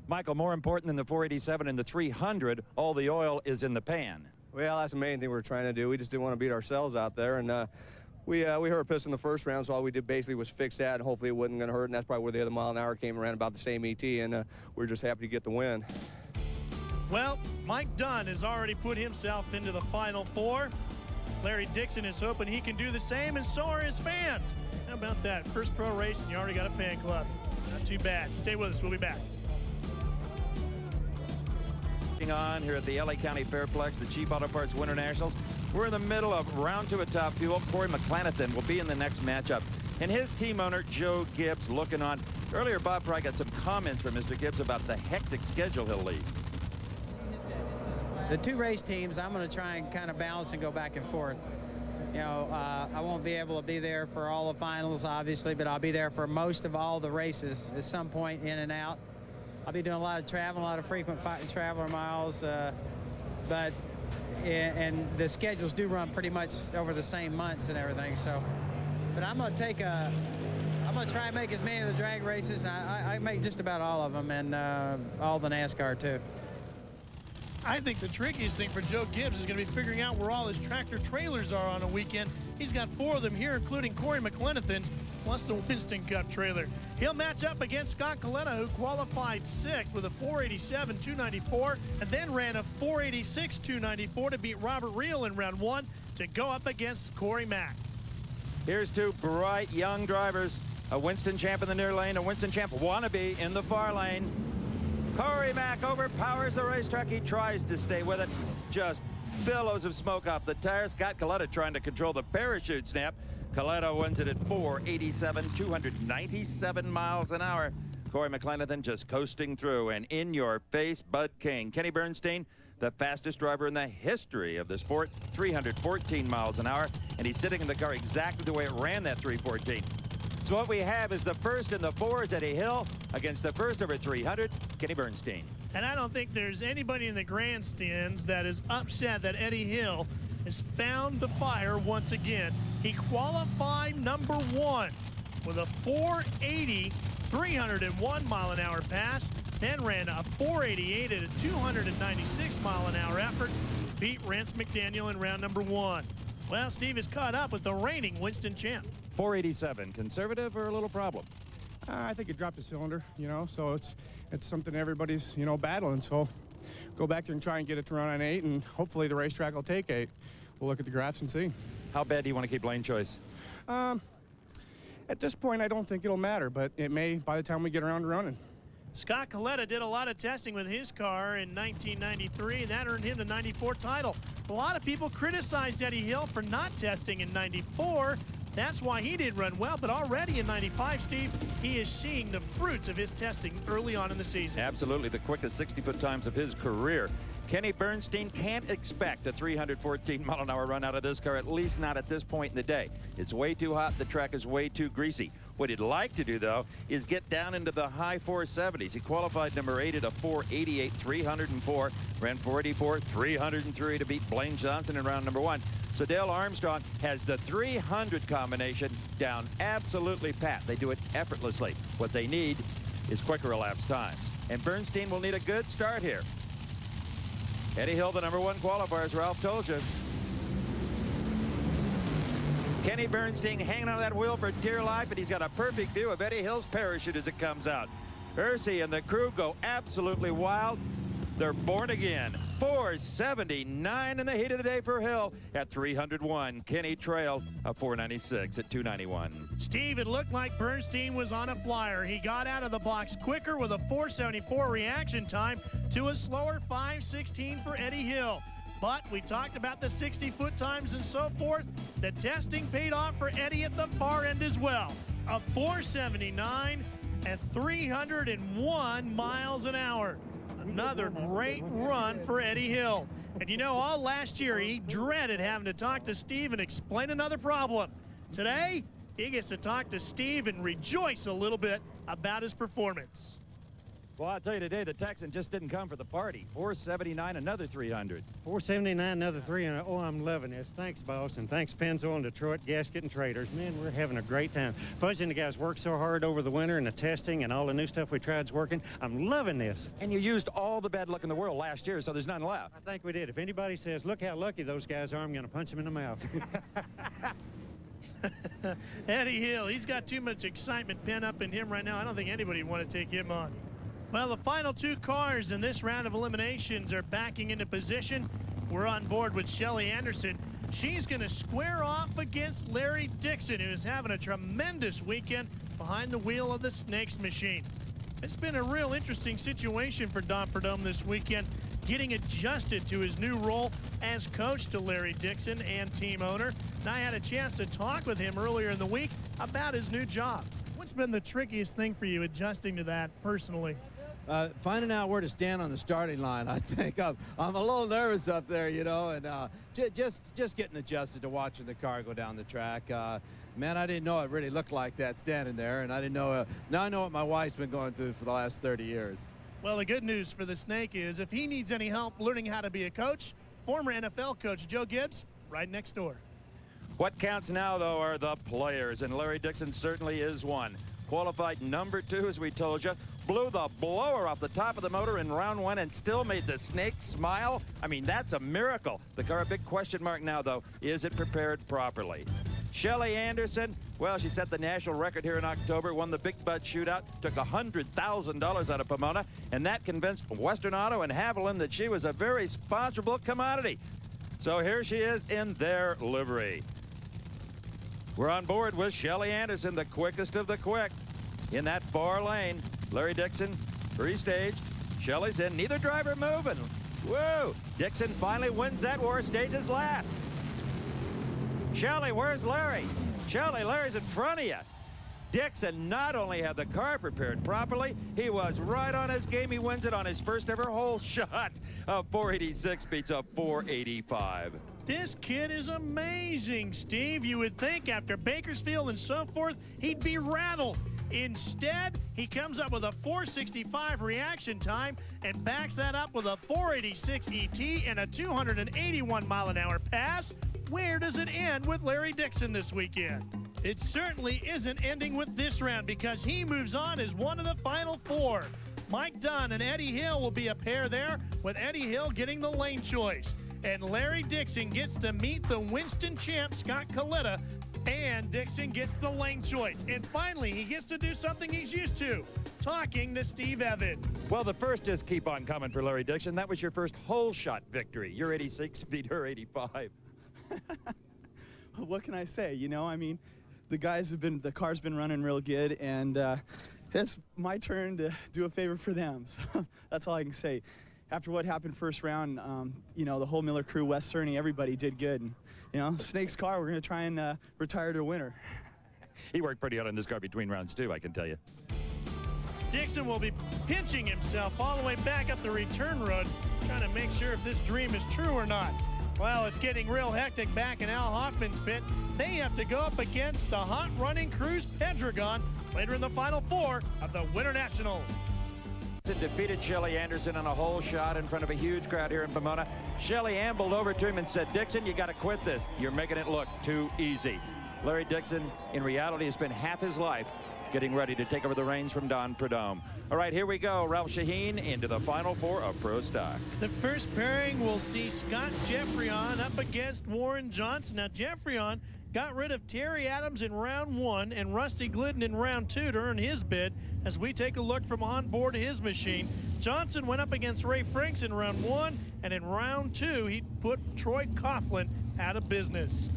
Michael, more important than the 487 and the 300, all the oil is in the pan. Well, that's the main thing we're trying to do. We just didn't want to beat ourselves out there, and we hurt a piston the first round, so all we did basically was fix that, and hopefully it wasn't going to hurt, and that's probably where the other mile an hour came around about the same ET, and we're just happy to get the win. Well, Mike Dunn has already put himself into the Final 4. Larry Dixon is hoping he can do the same, and so are his fans. How about that? First pro race, and you already got a fan club. Not too bad. Stay with us. We'll be back. On here at the LA County Fairplex, the Cheap Auto Parts Winternationals. We're in the middle of round 2 at Top Fuel. Corey McClanathan will be in the next matchup. And his team owner, Joe Gibbs, looking on. Earlier, Bob Fry got some comments from Mr. Gibbs about the hectic schedule he'll lead. The 2 race teams, I'm going to try and kind of balance and go back and forth. You know, I won't be able to be there for all the finals, obviously, but I'll be there for most of all the races at some point, in and out. I'll be doing a lot of travel, a lot of frequent traveler miles, and the schedules do run pretty much over the same months and everything. So, but I'm gonna try and make as many of the drag races. And I make just about all of them, and all the NASCAR too. I think the trickiest thing for Joe Gibbs is going to be figuring out where all his tractor trailers are on a weekend. He's got 4 of them here, including Corey McLenithan's, plus the Winston Cup trailer. He'll match up against Scott Coletta, who qualified 6th with a 487.294, and then ran a 486.294 to beat Robert Reel in round 1 to go up against Corey Mack. Here's 2 bright young drivers, a Winston champ in the near lane, a Winston champ wannabe in the far lane. Corey Mack overpowers the racetrack. He tries to stay with it. Just billows of smoke off the tires. Scott Coletta trying to control the parachute snap. Coletta wins it at 487, 297 miles an hour. Corey McLenithan just coasting through, and in your face, Bud King. Kenny Bernstein, the fastest driver in the history of the sport, 314 miles an hour, and he's sitting in the car exactly the way it ran that 314. So what we have is the first in the 4s, Eddie Hill, against the first over 300, Kenny Bernstein. And I don't think there's anybody in the grandstands that is upset that Eddie Hill has found the fire once again. He qualified number 1 with a 480, 301 mile an hour pass, then ran a 488 at a 296 mile an hour effort, beat Rance McDaniel in round number 1. Well, Steve is caught up with the reigning Winston champ. 487, conservative or a little problem? I think it dropped a cylinder, you know, so it's something everybody's, you know, battling. So go back there and try and get it to run on 8, and hopefully the racetrack will take 8. We'll look at the graphs and see. How bad do you want to keep lane choice? At this point, I don't think it'll matter, but it may by the time we get around to running. Scott Coletta did a lot of testing with his car in 1993, and that earned him the 94 title. A lot of people criticized Eddie Hill for not testing in 94. That's why he did run well, but already in 95, Steve, he is seeing the fruits of his testing early on in the season. Absolutely, the quickest 60-foot times of his career. Kenny Bernstein can't expect a 314-mile-an-hour run out of this car, at least not at this point in the day. It's way too hot. The track is way too greasy. What he'd like to do, though, is get down into the high 470s. He qualified number 8 at a 488, 304, ran 484, 303 to beat Blaine Johnson in round number 1. So Dale Armstrong has the 300 combination down absolutely pat. They do it effortlessly. What they need is quicker elapsed times. And Bernstein will need a good start here. Eddie Hill, the number 1 qualifier, as Ralph told you. Kenny Bernstein hanging on that wheel for dear life, and he's got a perfect view of Eddie Hill's parachute as it comes out. Ursi and the crew go absolutely wild. They're born again. 479 in the heat of the day for Hill at 301. Kenny trailed a 496 at 291. Steve, it looked like Bernstein was on a flyer. He got out of the blocks quicker with a 474 reaction time to a slower 516 for Eddie Hill. But we talked about the 60-foot times and so forth. The testing paid off for Eddie at the far end as well. A 479 at 301 miles an hour. Another great run for Eddie Hill. And you know, all last year he dreaded having to talk to Steve and explain another problem. Today, he gets to talk to Steve and rejoice a little bit about his performance. Well, I'll tell you today, the Texan just didn't come for the party. 479, another 300. 479, another 300. Oh, I'm loving this. Thanks, boss, and thanks, Pennzoil and Detroit Gasket and Traders. Man, we're having a great time. Fuzzy and the guys worked so hard over the winter, and the testing and all the new stuff we tried is working. I'm loving this. And you used all the bad luck in the world last year, so there's none left. I think we did. If anybody says, look how lucky those guys are, I'm going to punch them in the mouth. Eddie Hill, he's got too much excitement pent up in him right now. I don't think anybody would want to take him on. Well, the final 2 cars in this round of eliminations are backing into position. We're on board with Shelly Anderson. She's going to square off against Larry Dixon, who is having a tremendous weekend behind the wheel of the Snakes machine. It's been a real interesting situation for Don Perdome this weekend, getting adjusted to his new role as coach to Larry Dixon and team owner. And I had a chance to talk with him earlier in the week about his new job. What's been the trickiest thing for you adjusting to that personally? finding out where to stand on the starting line. I think I'm a little nervous up there, you know, and just getting adjusted to watching the car go down the track. Man, I didn't know it really looked like that standing there, and I didn't know. Now I know what my wife's been going through for the last 30 years. Well, the good news for the Snake is if he needs any help learning how to be a coach, former NFL coach Joe Gibbs, right next door. What counts now, though, are the players, and Larry Dixon certainly is one. Qualified number 2, as we told you, blew the blower off the top of the motor in round 1 and still made the Snake smile. I mean, that's a miracle. The car, a big question mark now, though, is it prepared properly? Shelly Anderson, well, she set the national record here in October, won the Big Bud Shootout, took $100,000 out of Pomona, and that convinced Western Auto and Haviland that she was a very sponsorable commodity. So here she is in their livery. We're on board with Shelly Anderson, the quickest of the quick. In that far lane, Larry Dixon, free-staged. Shelly's in, neither driver moving. Whoa! Dixon finally wins that war, stages last. Shelly, where's Larry? Shelly, Larry's in front of you. Dixon not only had the car prepared properly, he was right on his game. He wins it on his first ever hole shot. A 486 beats a 485. This kid is amazing, Steve. You would think after Bakersfield and so forth, he'd be rattled. Instead, he comes up with a 465 reaction time and backs that up with a 486 ET and a 281 mile an hour pass. Where does it end with Larry Dixon this weekend? It certainly isn't ending with this round because he moves on as one of the final 4. Mike Dunn and Eddie Hill will be a pair there, with Eddie Hill getting the lane choice. And Larry Dixon gets to meet the Winston champ, Scott Coletta, and Dixon gets the lane choice. And finally, he gets to do something he's used to, talking to Steve Evans. Well, the first just keep on coming for Larry Dixon. That was your first hole shot victory. Your 86 beat her 85. What can I say? You know, I mean, the car's been running real good, and it's my turn to do a favor for them. So that's all I can say. After what happened first round, you know, the whole Miller crew, Wes Cerny, everybody did good. And, you know, Snake's car, we're going to try and retire to a winner. He worked pretty hard on this car between rounds, too, I can tell you. Dixon will be pinching himself all the way back up the return road, trying to make sure if this dream is true or not. Well, it's getting real hectic back in Al Hoffman's pit. They have to go up against the hot-running Cruz Pedregon later in the Final 4 of the Winternationals. Defeated Shelly Anderson on a hole shot in front of a huge crowd here in Pomona. Shelly ambled over to him and said, Dixon, you got to quit this. You're making it look too easy. Larry Dixon, in reality, has spent half his life getting ready to take over the reins from Don Prudhomme. All right, here we go. Ralph Shaheen into the Final 4 of Pro Stock. The first pairing will see Scott Jeffreyon up against Warren Johnson. Now, Jeffreyon got rid of Terry Adams in round 1 and Rusty Glidden in round 2 to earn his bid. As we take a look from on board his machine, Johnson went up against Ray Franks in round 1, and in round 2, he put Troy Coughlin out of business.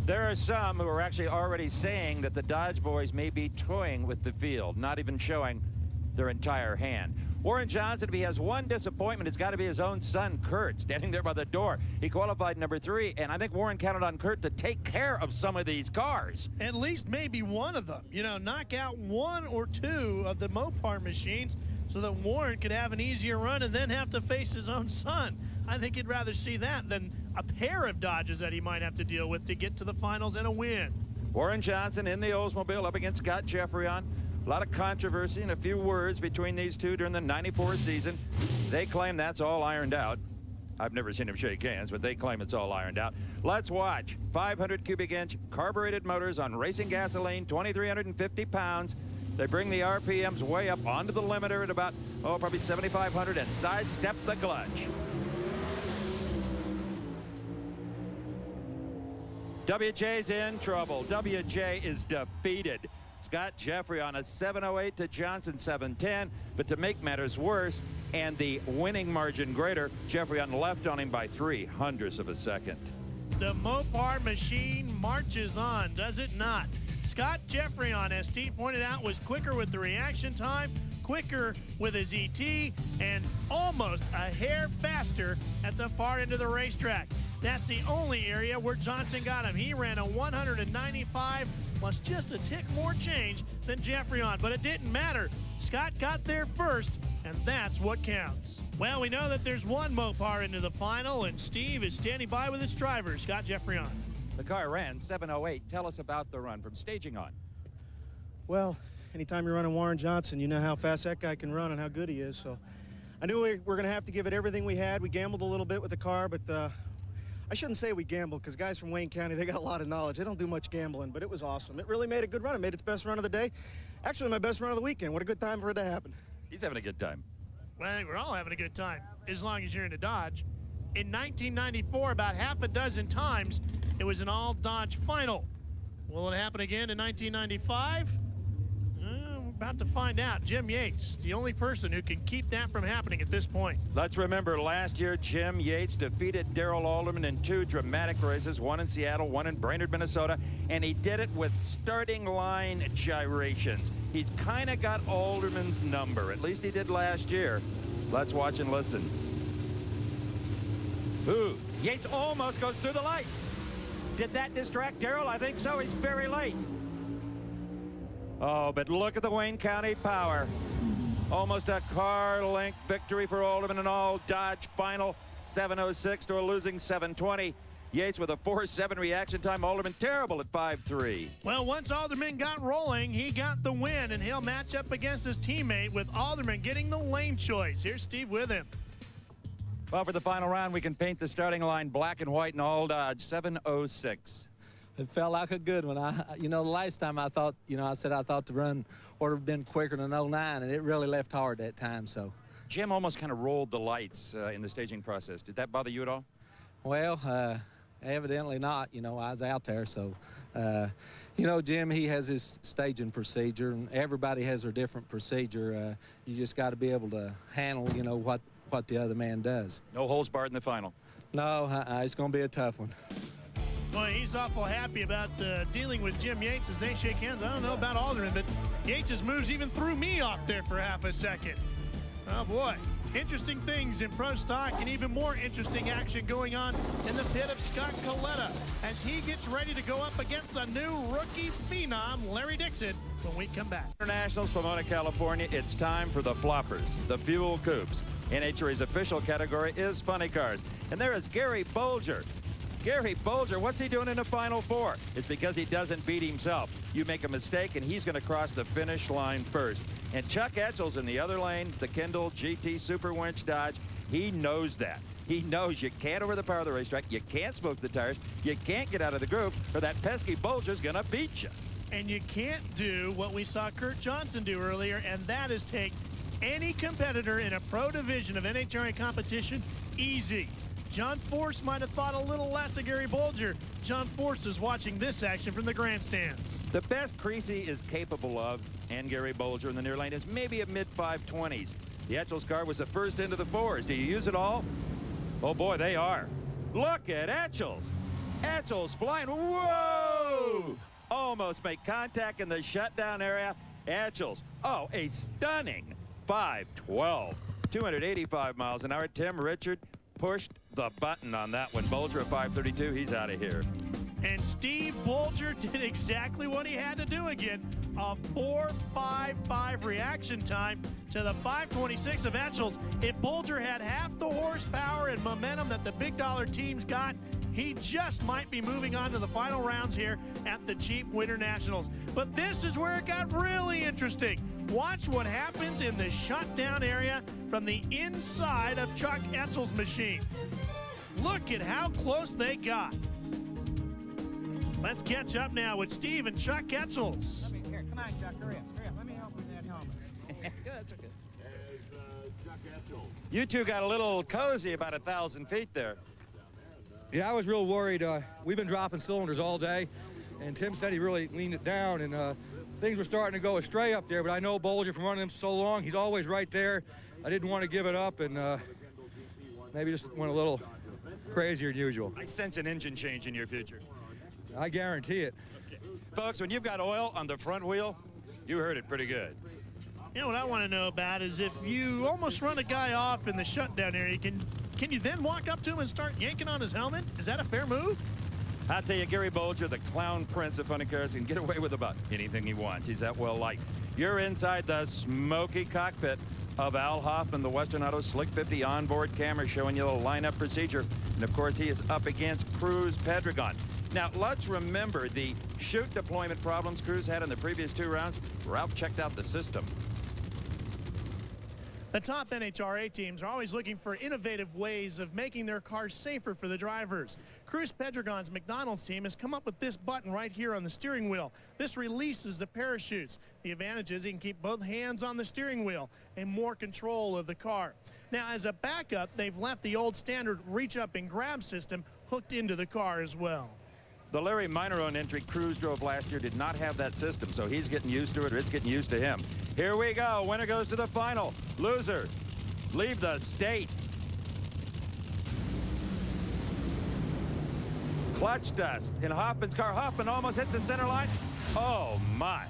There are some who are actually already saying that the Dodge boys may be toying with the field, not even showing their entire hand. Warren Johnson, if he has one disappointment, it's got to be his own son, Kurt, standing there by the door. He qualified number 3, and I think Warren counted on Kurt to take care of some of these cars. At least maybe one of them. You know, knock out 1 or 2 of the Mopar machines so that Warren could have an easier run and then have to face his own son. I think he'd rather see that than a pair of Dodges that he might have to deal with to get to the finals and a win. Warren Johnson in the Oldsmobile up against Scott Jeffreyon. A lot of controversy and a few words between these two during the '94 season. They claim that's all ironed out. I've never seen them shake hands, but they claim it's all ironed out. Let's watch. 500 cubic inch carbureted motors on racing gasoline, 2,350 pounds. They bring the RPMs way up onto the limiter at about, probably 7,500 and sidestep the clutch. WJ's in trouble. WJ is defeated. Scott Jeffrey on a 708 to Johnson 710, but to make matters worse and the winning margin greater, Jeffrey on left on him by 0.03 of a second. The Mopar machine marches on, does it not? Scott Jeffreyon, as Steve pointed out, was quicker with the reaction time, quicker with his ET, and almost a hair faster at the far end of the racetrack. That's the only area where Johnson got him. He ran a 195 plus just a tick more change than Jeffrey-On, but it didn't matter. Scott got there first, and that's what counts. Well, we know that there's one Mopar into the final, and Steve is standing by with its driver, Scott Jeffrey-On. The car ran 7:08. Tell us about the run from staging on. Well, anytime you're running Warren Johnson, you know how fast that guy can run and how good he is. So I knew we were going to have to give it everything we had. We gambled a little bit with the car, but I shouldn't say we gambled, because guys from Wayne County, they got a lot of knowledge. They don't do much gambling, but it was awesome. It really made a good run. It made its best run of the day. Actually, my best run of the weekend. What a good time for it to happen. He's having a good time. Well, we're all having a good time, as long as you're in a Dodge. In 1994, about half a dozen times, it was an all-Dodge final. Will it happen again in 1995? We're about to find out. Jim Yates, the only person who can keep that from happening at this point. Let's remember last year, Jim Yates defeated Darrell Alderman in 2 dramatic races, one in Seattle, one in Brainerd, Minnesota, and he did it with starting line gyrations. He's kind of got Alderman's number. At least he did last year. Let's watch and listen. Ooh, Yates almost goes through the lights. Did that distract Darrell? I think so. He's very late. Oh, but look at the Wayne County power. Almost a car length victory for Alderman in all Dodge final. 7:06 to a losing 7:20. Yates with a 4.7 reaction time. Alderman terrible at 5.3. Well, once Alderman got rolling, he got the win, and he'll match up against his teammate with Alderman getting the lane choice. Here's Steve with him. Well, for the final round, we can paint the starting line black and white in all Dodge. 7:06. It felt like a good one. The last time I thought, I said I thought the run would have been quicker than 09, and it really left hard that time. So Jim almost kind of rolled the lights in the staging process. Did that bother you at all? Well, evidently not. I was out there, so Jim, he has his staging procedure, and everybody has their different procedure. You just got to be able to handle, what the other man does. No holds barred in the final. No, it's going to be a tough one. Boy, he's awful happy about dealing with Jim Yates as they shake hands. I don't know about Alderman, but Yates' moves even threw me off there for half a second. Oh, boy. Interesting things in pro stock, and even more interesting action going on in the pit of Scott Coletta as he gets ready to go up against the new rookie phenom, Larry Dixon, when we come back. Winternationals, Pomona, California. It's time for the floppers, the fuel coupes. NHRA's official category is funny cars. And there is Gary Bolger. Gary Bolger, what's he doing in the Final Four? It's because he doesn't beat himself. You make a mistake, and he's going to cross the finish line first. And Chuck Etchel's in the other lane, the Kendall GT Super Winch Dodge. He knows that. He knows you can't overpower the racetrack, you can't smoke the tires, you can't get out of the groove, or that pesky Bolger's going to beat you. And you can't do what we saw Kurt Johnson do earlier, and that is take any competitor in a pro division of NHRA competition easy. John Force might have thought a little less of Gary Bolger. John Force is watching this action from the grandstands. The best Creasy is capable of, and Gary Bolger in the near lane, is maybe a mid-520s. The Etchel's car was the first into the fours. Do you use it all? Oh, boy, they are. Look at Etchel's. Etchel's flying. Whoa! Almost make contact in the shutdown area. Etchel's, oh, a stunning 512. 285 miles an hour. Tim Richard pushed the button on that one. Bolger at 532, he's out of here. And Steve Bolger did exactly what he had to do again. A 4.55 reaction time to the 526 of Etchel's. If Bolger had half the horsepower and momentum that the big dollar teams got, he just might be moving on to the final rounds here at the Jeep Winternationals. But this is where it got really interesting. Watch what happens in the shutdown area from the inside of Chuck Etchel's machine. Look at how close they got. Let's catch up now with Steve and Chuck Etchel's. Here, come on, Chuck, hurry up. Let me help with that helmet. Good, that's okay. You two got a little cozy about 1,000 feet there. Yeah, I was real worried. We've been dropping cylinders all day, and Tim said he really leaned it down, and things were starting to go astray up there, but I know Bolger from running him so long. He's always right there. I didn't want to give it up, and maybe just went a little crazier than usual. I sense an engine change in your future. I guarantee it. Okay. Folks, when you've got oil on the front wheel, you heard it pretty good. You know what I want to know about is if you almost run a guy off in the shutdown area, can you then walk up to him and start yanking on his helmet? Is that a fair move? I tell you, Gary Bolger, the clown prince of funny cars, can get away with about anything he wants. He's that well liked. You're inside the smoky cockpit of Al Hoffman, the Western Auto Slick 50 onboard camera showing you the lineup procedure. And of course, he is up against Cruz Pedregon. Now, let's remember the chute deployment problems Cruz had in the previous 2 rounds. Ralph checked out the system. The top NHRA teams are always looking for innovative ways of making their cars safer for the drivers. Cruz Pedregon's McDonald's team has come up with this button right here on the steering wheel. This releases the parachutes. The advantage is you can keep both hands on the steering wheel and more control of the car. Now, as a backup, they've left the old standard reach up and grab system hooked into the car as well. The Larry Minor-owned entry Cruz drove last year did not have that system, so he's getting used to it, or it's getting used to him. Here we go. Winner goes to the final. Loser, leave the state. Clutch dust in Hoffman's car. Hoffman almost hits the center line. Oh, my.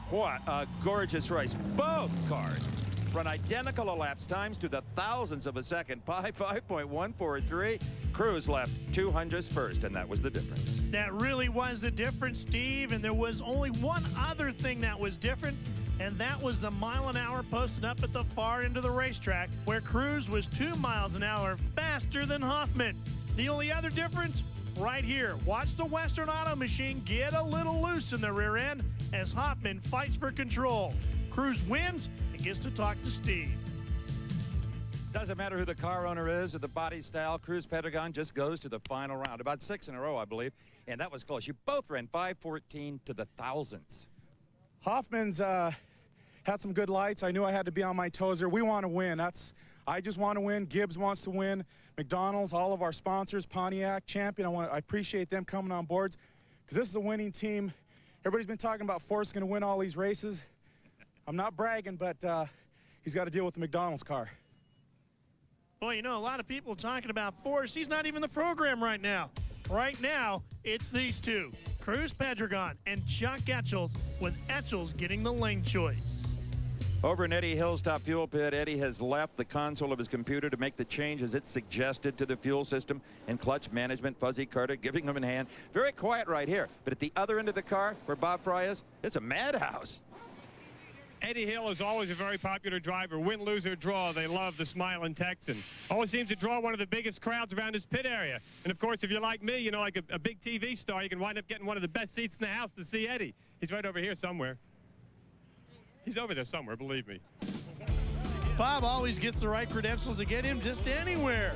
What a gorgeous race. Both cars run identical elapsed times to the thousandths of a second by 5.143. Cruz left 200s first, and that was the difference. That really was the difference, Steve, and there was only one other thing that was different, and that was the mile-an-hour posted up at the far end of the racetrack, where Cruz was 2 miles an hour faster than Hoffman. The only other difference, right here. Watch the Western Auto machine get a little loose in the rear end as Hoffman fights for control. Cruz wins and gets to talk to Steve. Doesn't matter who the car owner is or the body style, Cruz Pedregon just goes to the final round. About 6 in a row, I believe, and that was close. You both ran 5:14 to the thousandths. Hoffman's had some good lights. I knew I had to be on my toes there. We want to win. I just want to win. Gibbs wants to win. McDonald's, all of our sponsors, Pontiac, Champion. I appreciate them coming on board because this is a winning team. Everybody's been talking about Forrest's going to win all these races. I'm not bragging, but he's got to deal with the McDonald's car. Well, you know, a lot of people talking about Forrest. He's not even the program right now. Right now, it's these two, Cruz Pedregon and Chuck Etchels, with Etchels getting the lane choice. Over in Eddie Hill's top fuel pit, Eddie has left the console of his computer to make the changes it suggested to the fuel system and clutch management. Fuzzy Carter giving them in hand. Very quiet right here. But at the other end of the car, where Bob Fry is, it's a madhouse. Eddie Hill is always a very popular driver. Win, lose, or draw, they love the smiling Texan. Always seems to draw one of the biggest crowds around his pit area. And, of course, if you're like me, you know, like a big TV star, you can wind up getting one of the best seats in the house to see Eddie. He's right over here somewhere. He's over there somewhere, believe me. Bob always gets the right credentials to get him just anywhere.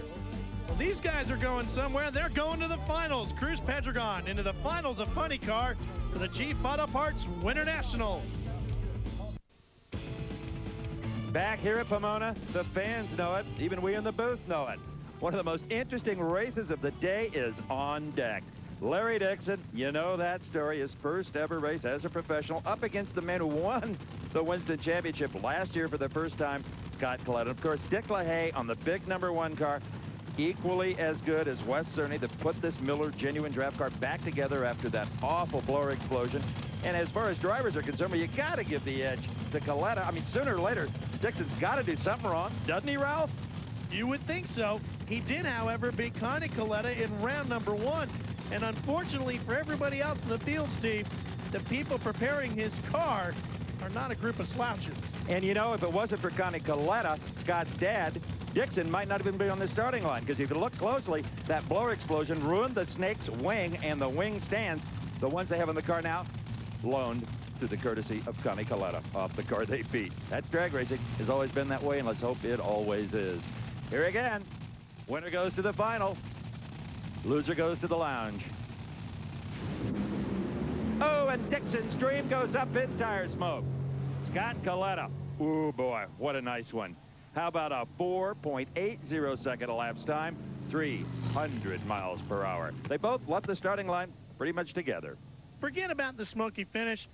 Well, these guys are going somewhere. They're going to the finals. Cruz Pedregon into the finals of Funny Car for the Chief Auto Parts Winternationals. Back here at Pomona, the fans know it. Even we in the booth know it. One of the most interesting races of the day is on deck. Larry Dixon, you know that story, his first ever race as a professional up against the man who won the Winston Championship last year for the first time, Scott Collette. Of course, Dick LaHaye on the big #1 car, equally as good as Wes Cerny to put this Miller genuine draft car back together after that awful blower explosion. And as far as drivers are concerned, well, you got to give the edge to Collette. I mean, sooner or later, Dixon's got to do something wrong, doesn't he, Ralph? You would think so. He did, however, beat Connie Collette in round #1. And unfortunately for everybody else in the field, Steve, the people preparing his car are not a group of slouches. And you know, if it wasn't for Connie Collette, Scott's dad, Dixon might not even be on the starting line, because if you look closely, that blower explosion ruined the Snake's wing and the wing stands. The ones they have in the car now, loaned to the courtesy of Connie Collette off the car they beat. That's drag racing. Has always been that way, and let's hope it always is. Here again, winner goes to the final. Loser goes to the lounge. Oh, and Dixon's dream goes up in tire smoke. Scott Collette. Ooh, boy, what a nice one. How about a 4.80 second elapsed time, 300 miles per hour. They both left the starting line pretty much together. Forget about the smoky finish.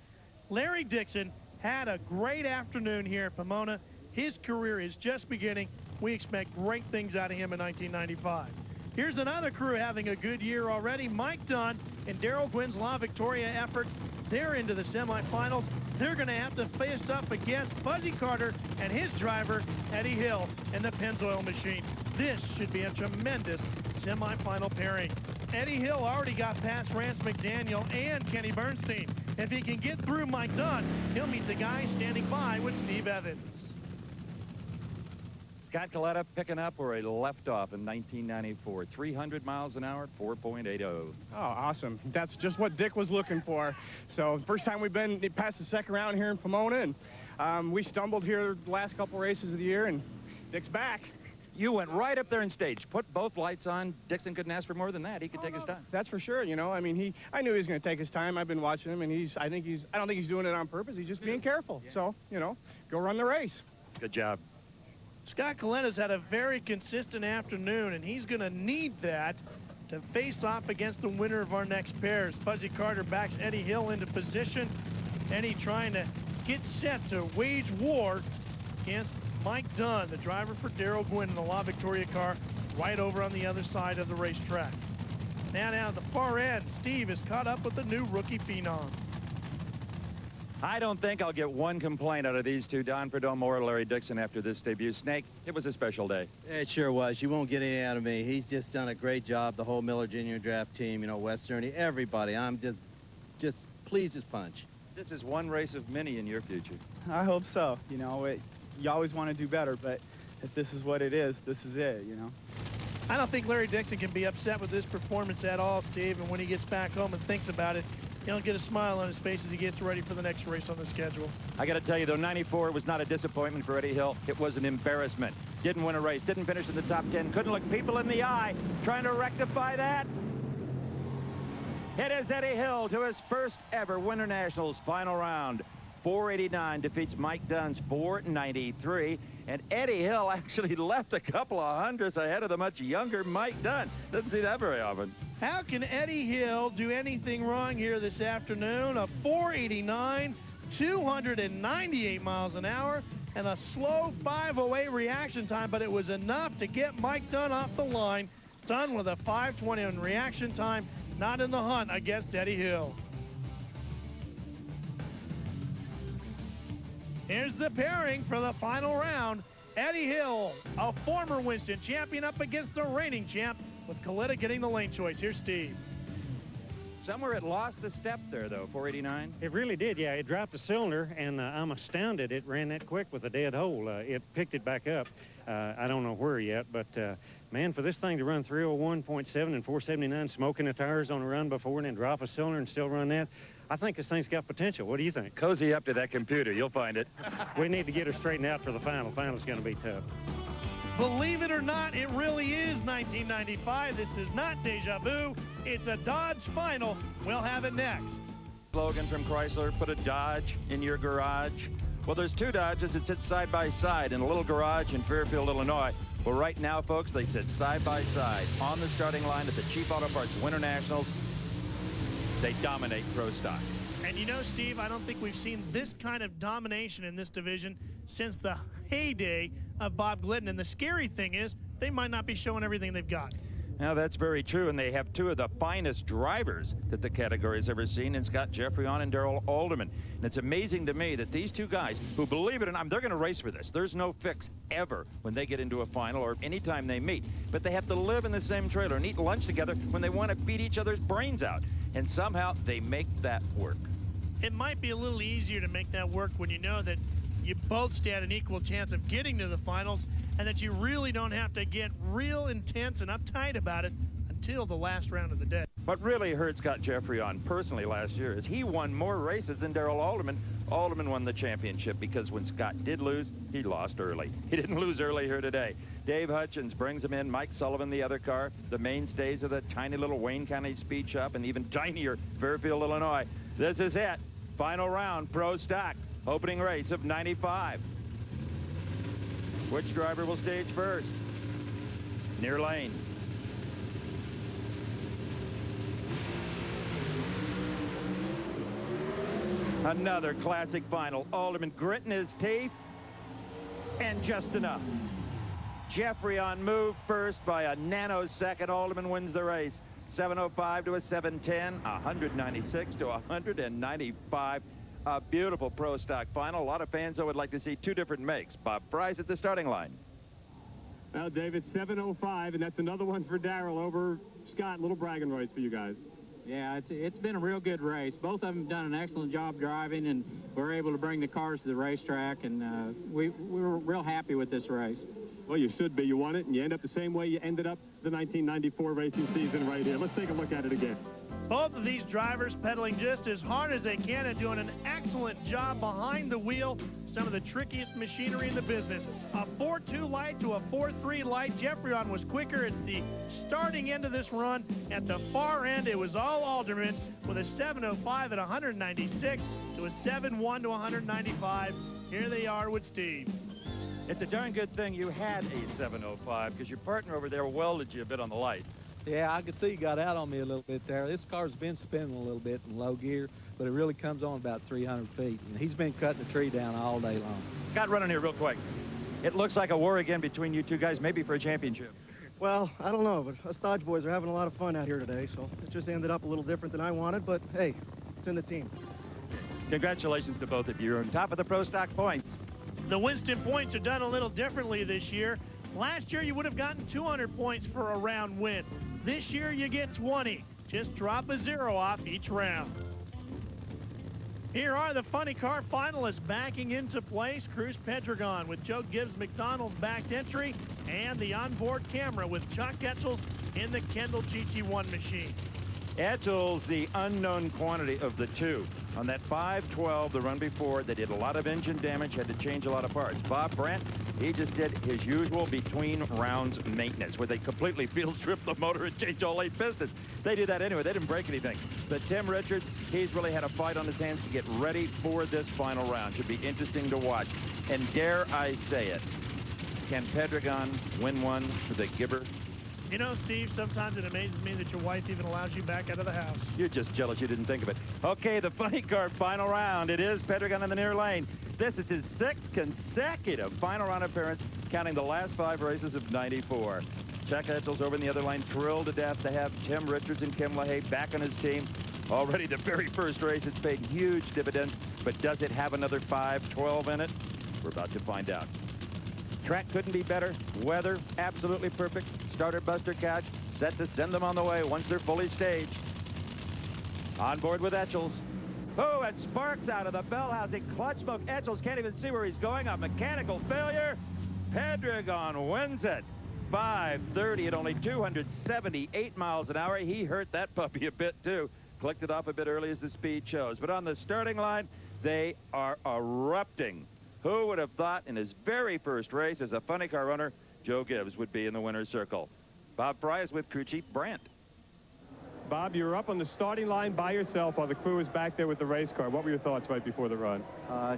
Larry Dixon had a great afternoon here at Pomona. His career is just beginning. We expect great things out of him in 1995. Here's another crew having a good year already. Mike Dunn and Darrell Gwynn's La Victoria effort. They're into the semifinals. They're going to have to face up against Fuzzy Carter and his driver, Eddie Hill, and the Pennzoil machine. This should be a tremendous semifinal pairing. Eddie Hill already got past Rance McDaniel and Kenny Bernstein. If he can get through Mike Dunn, he'll meet the guy standing by with Steve Evans. Scott Coletta picking up where he left off in 1994. 300 miles an hour, 4.80. Oh, awesome. That's just what Dick was looking for. So first time we've been past the second round here in Pomona, and we stumbled here the last couple races of the year, and Dick's back. You went right up there and staged, put both lights on. Dixon couldn't ask for more than that. He could take his time. That's for sure. You know, I mean, I knew he was going to take his time. I've been watching him, and I don't think he's doing it on purpose. He's just being careful. Yeah. So, you know, go run the race. Good job. Scott Coletta's had a very consistent afternoon, and he's going to need that to face off against the winner of our next pairs. Fuzzy Carter backs Eddie Hill into position. Eddie trying to get set to wage war against Mike Dunn, the driver for Darrell Gwynn in the La Victoria car, right over on the other side of the racetrack. Now down at the far end, Steve is caught up with the new rookie phenom. I don't think I'll get one complaint out of these two, Don Perdomo or Larry Dixon, after this debut. Snake, it was a special day. It sure was. You won't get any out of me. He's just done a great job. The whole Miller Jr. draft team, you know, Western, everybody. I'm just pleased as punch. This is one race of many in your future. I hope so. You know, you always want to do better, but if this is what it is, this is it, you know. I don't think Larry Dixon can be upset with this performance at all, Steve, and when he gets back home and thinks about it, he'll get a smile on his face as he gets ready for the next race on the schedule. I got to tell you, though, 94 was not a disappointment for Eddie Hill. It was an embarrassment. Didn't win a race, didn't finish in the top 10, couldn't look people in the eye. Trying to rectify that. It is Eddie Hill to his first ever Winternationals final round. 489 defeats Mike Dunn's 493. And Eddie Hill actually left a couple of hundredths ahead of the much younger Mike Dunn. Doesn't see that very often. How can Eddie Hill do anything wrong here this afternoon? A 489, 298 miles an hour, and a slow 508 reaction time, but it was enough to get Mike Dunn off the line. Dunn with a 521 reaction time, not in the hunt against Eddie Hill. Here's the pairing for the final round. Eddie Hill, a former Winston champion, up against the reigning champ, with Coletta getting the lane choice. Here's Steve. Somewhere it lost a step there, though, 489. It really did, yeah. It dropped a cylinder, and I'm astounded it ran that quick with a dead hole. It picked it back up. I don't know where yet, but, man, for this thing to run 301.7 and 479, smoking the tires on a run before and then drop a cylinder and still run that, I think this thing's got potential. What do you think? Cozy up to that computer. You'll find it. We need to get her straightened out for the final. Final's going to be tough. Believe it or not, it really is 1995. This is not deja vu. It's a Dodge final. We'll have it next. Slogan from Chrysler, put a Dodge in your garage. Well, there's two Dodges that sit side by side in a little garage in Fairfield, Illinois. Well, right now, folks, they sit side by side on the starting line at the Chief Auto Parts Winternationals. They dominate Pro Stock. And you know, Steve, I don't think we've seen this kind of domination in this division since the heyday of Bob Glidden. And the scary thing is, they might not be showing everything they've got. Now, that's very true, and they have two of the finest drivers that the category's ever seen in Scott Jeffreyon and Darrell Alderman. And it's amazing to me that these two guys, who, believe it or not, they're going to race for this. There's no fix ever when they get into a final or anytime they meet. But they have to live in the same trailer and eat lunch together when they want to beat each other's brains out. And somehow they make that work. It might be a little easier to make that work when you know that you both stand an equal chance of getting to the finals and that you really don't have to get real intense and uptight about it until the last round of the day. What really hurt Scott Jeffreyon personally last year is he won more races than Darrell Alderman. Alderman won the championship because when Scott did lose, he lost early. He didn't lose early here today. Dave Hutchins brings him in, Mike Sullivan the other car, the mainstays of the tiny little Wayne County speed shop and even tinier Fairfield, Illinois. This is it. Final round, Pro Stock, opening race of 95. Which driver will stage first? Near lane. Another classic final. Alderman gritting his teeth, and just enough. Jeffreyon moved first by a nanosecond. Alderman wins the race. 705 to a 710, 196 to 195. A beautiful Pro Stock final. A lot of fans, though, would like to see two different makes. Bob Price at the starting line. Well, David, 705, and that's another one for Darrell over Scott, little bragging rights for you guys. Yeah, it's been a real good race. Both of them have done an excellent job driving, and we're able to bring the cars to the racetrack, and we were real happy with this race. Well, you should be. You won it, and you end up the same way you ended up the 1994 racing season right here. Let's take a look at it again. Both of these drivers pedaling just as hard as they can and doing an excellent job behind the wheel. Some of the trickiest machinery in the business. A 4.2 light to a 4.3 light. Jeffrey was quicker at the starting end of this run. At the far end, it was all Alderman with a 7.05 at 196 to a 7.1 to 195. Here they are with Steve. It's a darn good thing you had a 7.05 because your partner over there welded you a bit on the light. Yeah, I could see you got out on me a little bit there. This car's been spinning a little bit in low gear, but it really comes on about 300 feet. And he's been cutting the tree down all day long. Scott, running here real quick. It looks like a war again between you two guys, maybe for a championship. Well, I don't know, but us Dodge boys are having a lot of fun out here today, so it just ended up a little different than I wanted, but hey, it's in the team. Congratulations to both of you. You're on top of the Pro Stock points. The Winston points are done a little differently this year. Last year, you would have gotten 200 points for a round win. This year, you get 20. Just drop a 0 off each round. Here are the funny car finalists backing into place. Cruz Pedregon with Joe Gibbs McDonald's backed entry and the onboard camera with Chuck Etchels in the Kendall GT1 machine. Etchels, the unknown quantity of the two. On that 512, the run before, they did a lot of engine damage, had to change a lot of parts. Bob Brandt, he just did his usual between rounds maintenance, where they completely field stripped the motor and changed all 8 pistons. They did that anyway. They didn't break anything. But Tim Richards, he's really had a fight on his hands to get ready for this final round. Should be interesting to watch. And dare I say it, can Pedregon win one for the Gibber? You know, Steve, sometimes it amazes me that your wife even allows you back out of the house. You're just jealous you didn't think of it. Okay, the funny car final round. It is Pedregon in the near lane. This is his 6th consecutive final round appearance, counting the last 5 races of '94. Chuck Etchels over in the other lane, thrilled to death to have Tim Richards and Kim LaHaye back on his team. Already the very first race, it's paid huge dividends, but does it have another 512 in it? We're about to find out. Track couldn't be better. Weather, absolutely perfect. Starter buster couch, set to send them on the way once they're fully staged. On board with Etchels. Oh, and sparks out of the bell housing. Clutch smoke. Etchels can't even see where he's going. A mechanical failure. Pedregon wins it. 5:30 at only 278 miles an hour. He hurt that puppy a bit, too. Clicked it off a bit early as the speed shows. But on the starting line, they are erupting. Who would have thought in his very first race as a funny car runner, Joe Gibbs would be in the winner's circle. Bob Fry is with crew chief Brandt. Bob, you were up on the starting line by yourself while the crew was back there with the race car. What were your thoughts right before the run?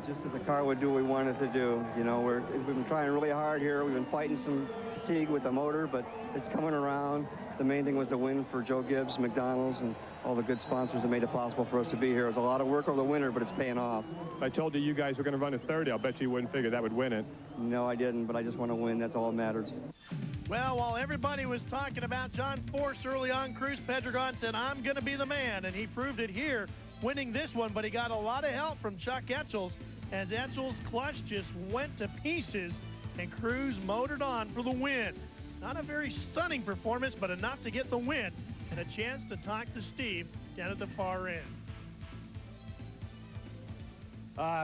Just that the car would do what we wanted to do. You know, we've been trying really hard here. We've been fighting some fatigue with the motor, but it's coming around. The main thing was the win for Joe Gibbs, McDonald's, and all the good sponsors that made it possible for us to be here. It was a lot of work over the winter, but it's paying off. If I told you guys were going to run a 30, I'll bet you wouldn't figure that would win it. No, I didn't, but I just want to win. That's all that matters. Well, while everybody was talking about John Force early on, Cruz Pedregon said, I'm going to be the man, and he proved it here, winning this one, but he got a lot of help from Chuck Etchels as Etchels' clutch just went to pieces, and Cruz motored on for the win. Not a very stunning performance, but enough to get the win and a chance to talk to Steve down at the far end.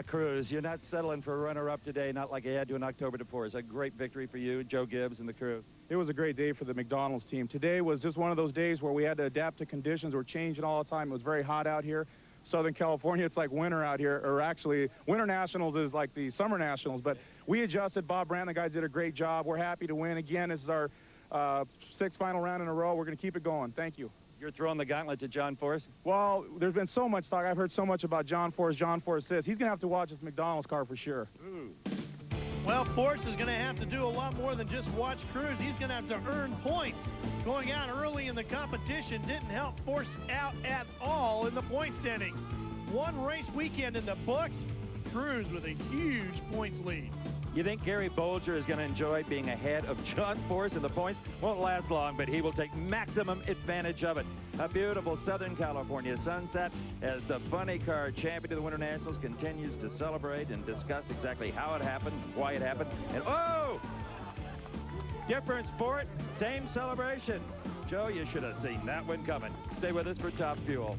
Cruz, you're not settling for a runner-up today, not like you had to in October before. It's a great victory for you, Joe Gibbs, and the crew. It was a great day for the McDonald's team. Today was just one of those days where we had to adapt to conditions. We're changing all the time. It was very hot out here. Southern California, it's like winter out here, or actually, Winternationals is like the Summer Nationals, but we adjusted. Bob Brandt, the guys did a great job. We're happy to win. Again, this is our 6th final round in a row. We're going to keep it going. Thank you. You're throwing the gauntlet to John Force? Well, there's been so much talk. I've heard so much about John Force. John Force says he's going to have to watch his McDonald's car for sure. Ooh. Well, Force is going to have to do a lot more than just watch Cruz. He's going to have to earn points. Going out early in the competition didn't help Force out at all in the point standings. One race weekend in the books, Cruz with a huge points lead. You think Gary Bolger is going to enjoy being ahead of John Force in the points? Won't last long, but he will take maximum advantage of it. A beautiful Southern California sunset as the funny car champion of the Winternationals continues to celebrate and discuss exactly how it happened, why it happened, and oh! Different sport, same celebration. Joe, you should have seen that one coming. Stay with us for Top Fuel.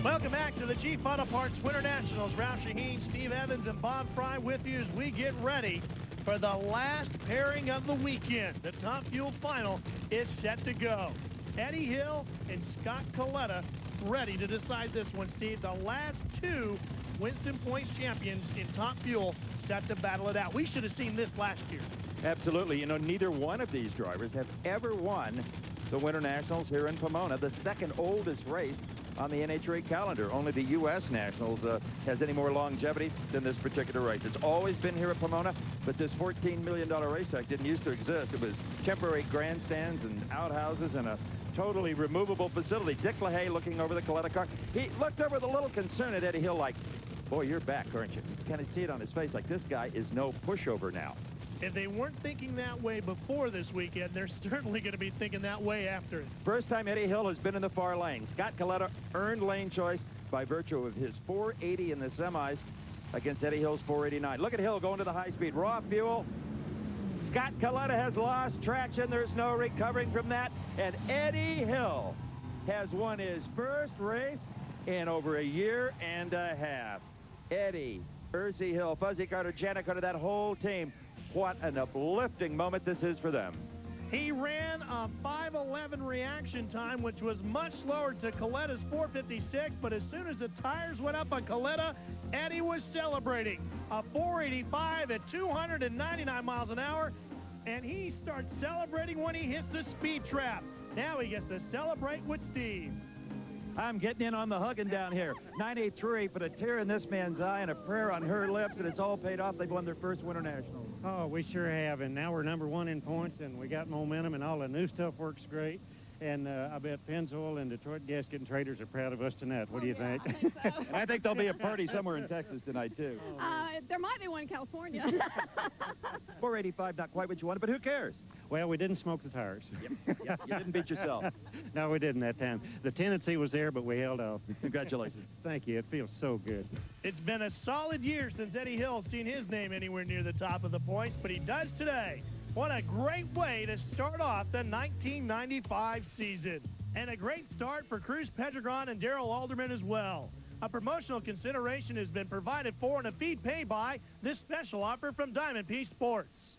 Welcome back to the Chief Auto Parts Winternationals. Ralph Shaheen, Steve Evans, and Bob Fry with you as we get ready for the last pairing of the weekend. The Top Fuel final is set to go. Eddie Hill and Scott Coletta ready to decide this one, Steve. The last two Winston Points champions in Top Fuel set to battle it out. We should have seen this last year. Absolutely. You know, neither one of these drivers have ever won the Winternationals here in Pomona, the second oldest race on the NHRA calendar. Only the U.S. Nationals has any more longevity than this particular race. It's always been here at Pomona, but this $14 million racetrack didn't used to exist. It was temporary grandstands and outhouses and a totally removable facility. Dick LaHaye looking over the Coletta car. He looked over with a little concern at Eddie Hill like, boy, you're back, aren't you? You kind of see it on his face like this guy is no pushover now. If they weren't thinking that way before this weekend, they're certainly going to be thinking that way after it. First time Eddie Hill has been in the far lane. Scott Coletta earned lane choice by virtue of his 480 in the semis against Eddie Hill's 489. Look at Hill going to the high speed. Raw fuel. Scott Coletta has lost traction. There's no recovering from that. And Eddie Hill has won his first race in over a year and a half. Eddie, Ursi Hill, Fuzzy Carter, Janet Carter, that whole team. What an uplifting moment this is for them. He ran a 5:11 reaction time, which was much slower to Coletta's 4:56, but as soon as the tires went up on Coletta, Eddie was celebrating. A 485 at 299 miles an hour, and he starts celebrating when he hits the speed trap. Now he gets to celebrate with Steve. I'm getting in on the hugging down here. 983 put a tear in this man's eye and a prayer on her lips, and it's all paid off. They've won their first Winternationals. Oh, we sure have, and now we're #1 in points, and we got momentum, and all the new stuff works great. And I bet Pennzoil and Detroit Gasket and Traders are proud of us tonight. What do you think? I think so. And I think there'll be a party somewhere in Texas tonight, too. There might be one in California. 485, not quite what you wanted, but who cares? Well, we didn't smoke the tires. Yep, you didn't beat yourself. No, we didn't that time. The tendency was there, but we held off. Congratulations. Thank you. It feels so good. It's been a solid year since Eddie Hill's seen his name anywhere near the top of the points, but he does today. What a great way to start off the 1995 season. And a great start for Cruz Pedregon and Darrell Alderman as well. A promotional consideration has been provided for and a fee paid by this special offer from Diamond P Sports.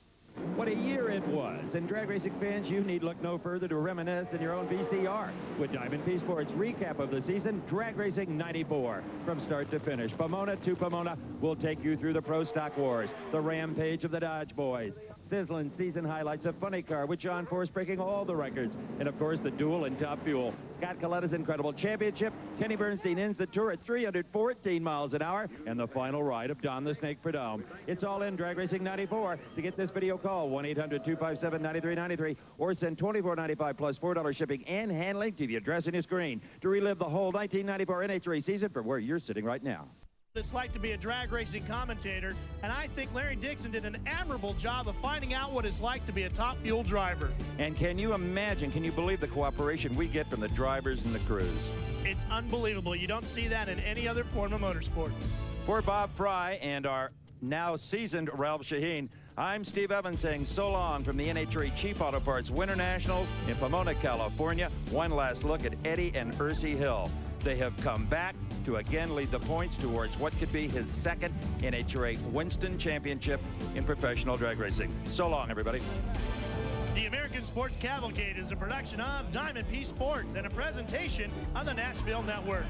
What a year it was. And drag racing fans, you need look no further to reminisce in your own VCR with Diamond P Sports recap of the season, Drag Racing 94. From start to finish, Pomona to Pomona, we'll take you through the Pro Stock Wars, the rampage of the Dodge Boys, sizzling season highlights of Funny Car with John Force breaking all the records, and of course the duel in Top Fuel. Scott Coletta's incredible championship. Kenny Bernstein ends the tour at 314 miles an hour, and the final ride of Don the Snake Prudhomme. It's all in Drag Racing 94. To get this video, call 1-800-257-9393 or send $24.95 plus $4 shipping and handling to the address on your screen to relive the whole 1994 NHRA season from where you're sitting right now. It's like to be a drag racing commentator, and I think Larry Dixon did an admirable job of finding out what it's like to be a Top Fuel driver. And can you imagine, can you believe the cooperation we get from the drivers and the crews? It's unbelievable. You don't see that in any other form of motorsports. For Bob Fry and our now seasoned Ralph Shaheen, I'm Steve Evans saying so long from the NHRA Chief Auto Parts Winternationals in Pomona, California. One last look at Eddie and Ursi Hill. They have come back to again lead the points towards what could be his second NHRA Winston Championship in professional drag racing. So long, everybody. The American Sports Cavalcade is a production of Diamond P Sports and a presentation on the Nashville Network.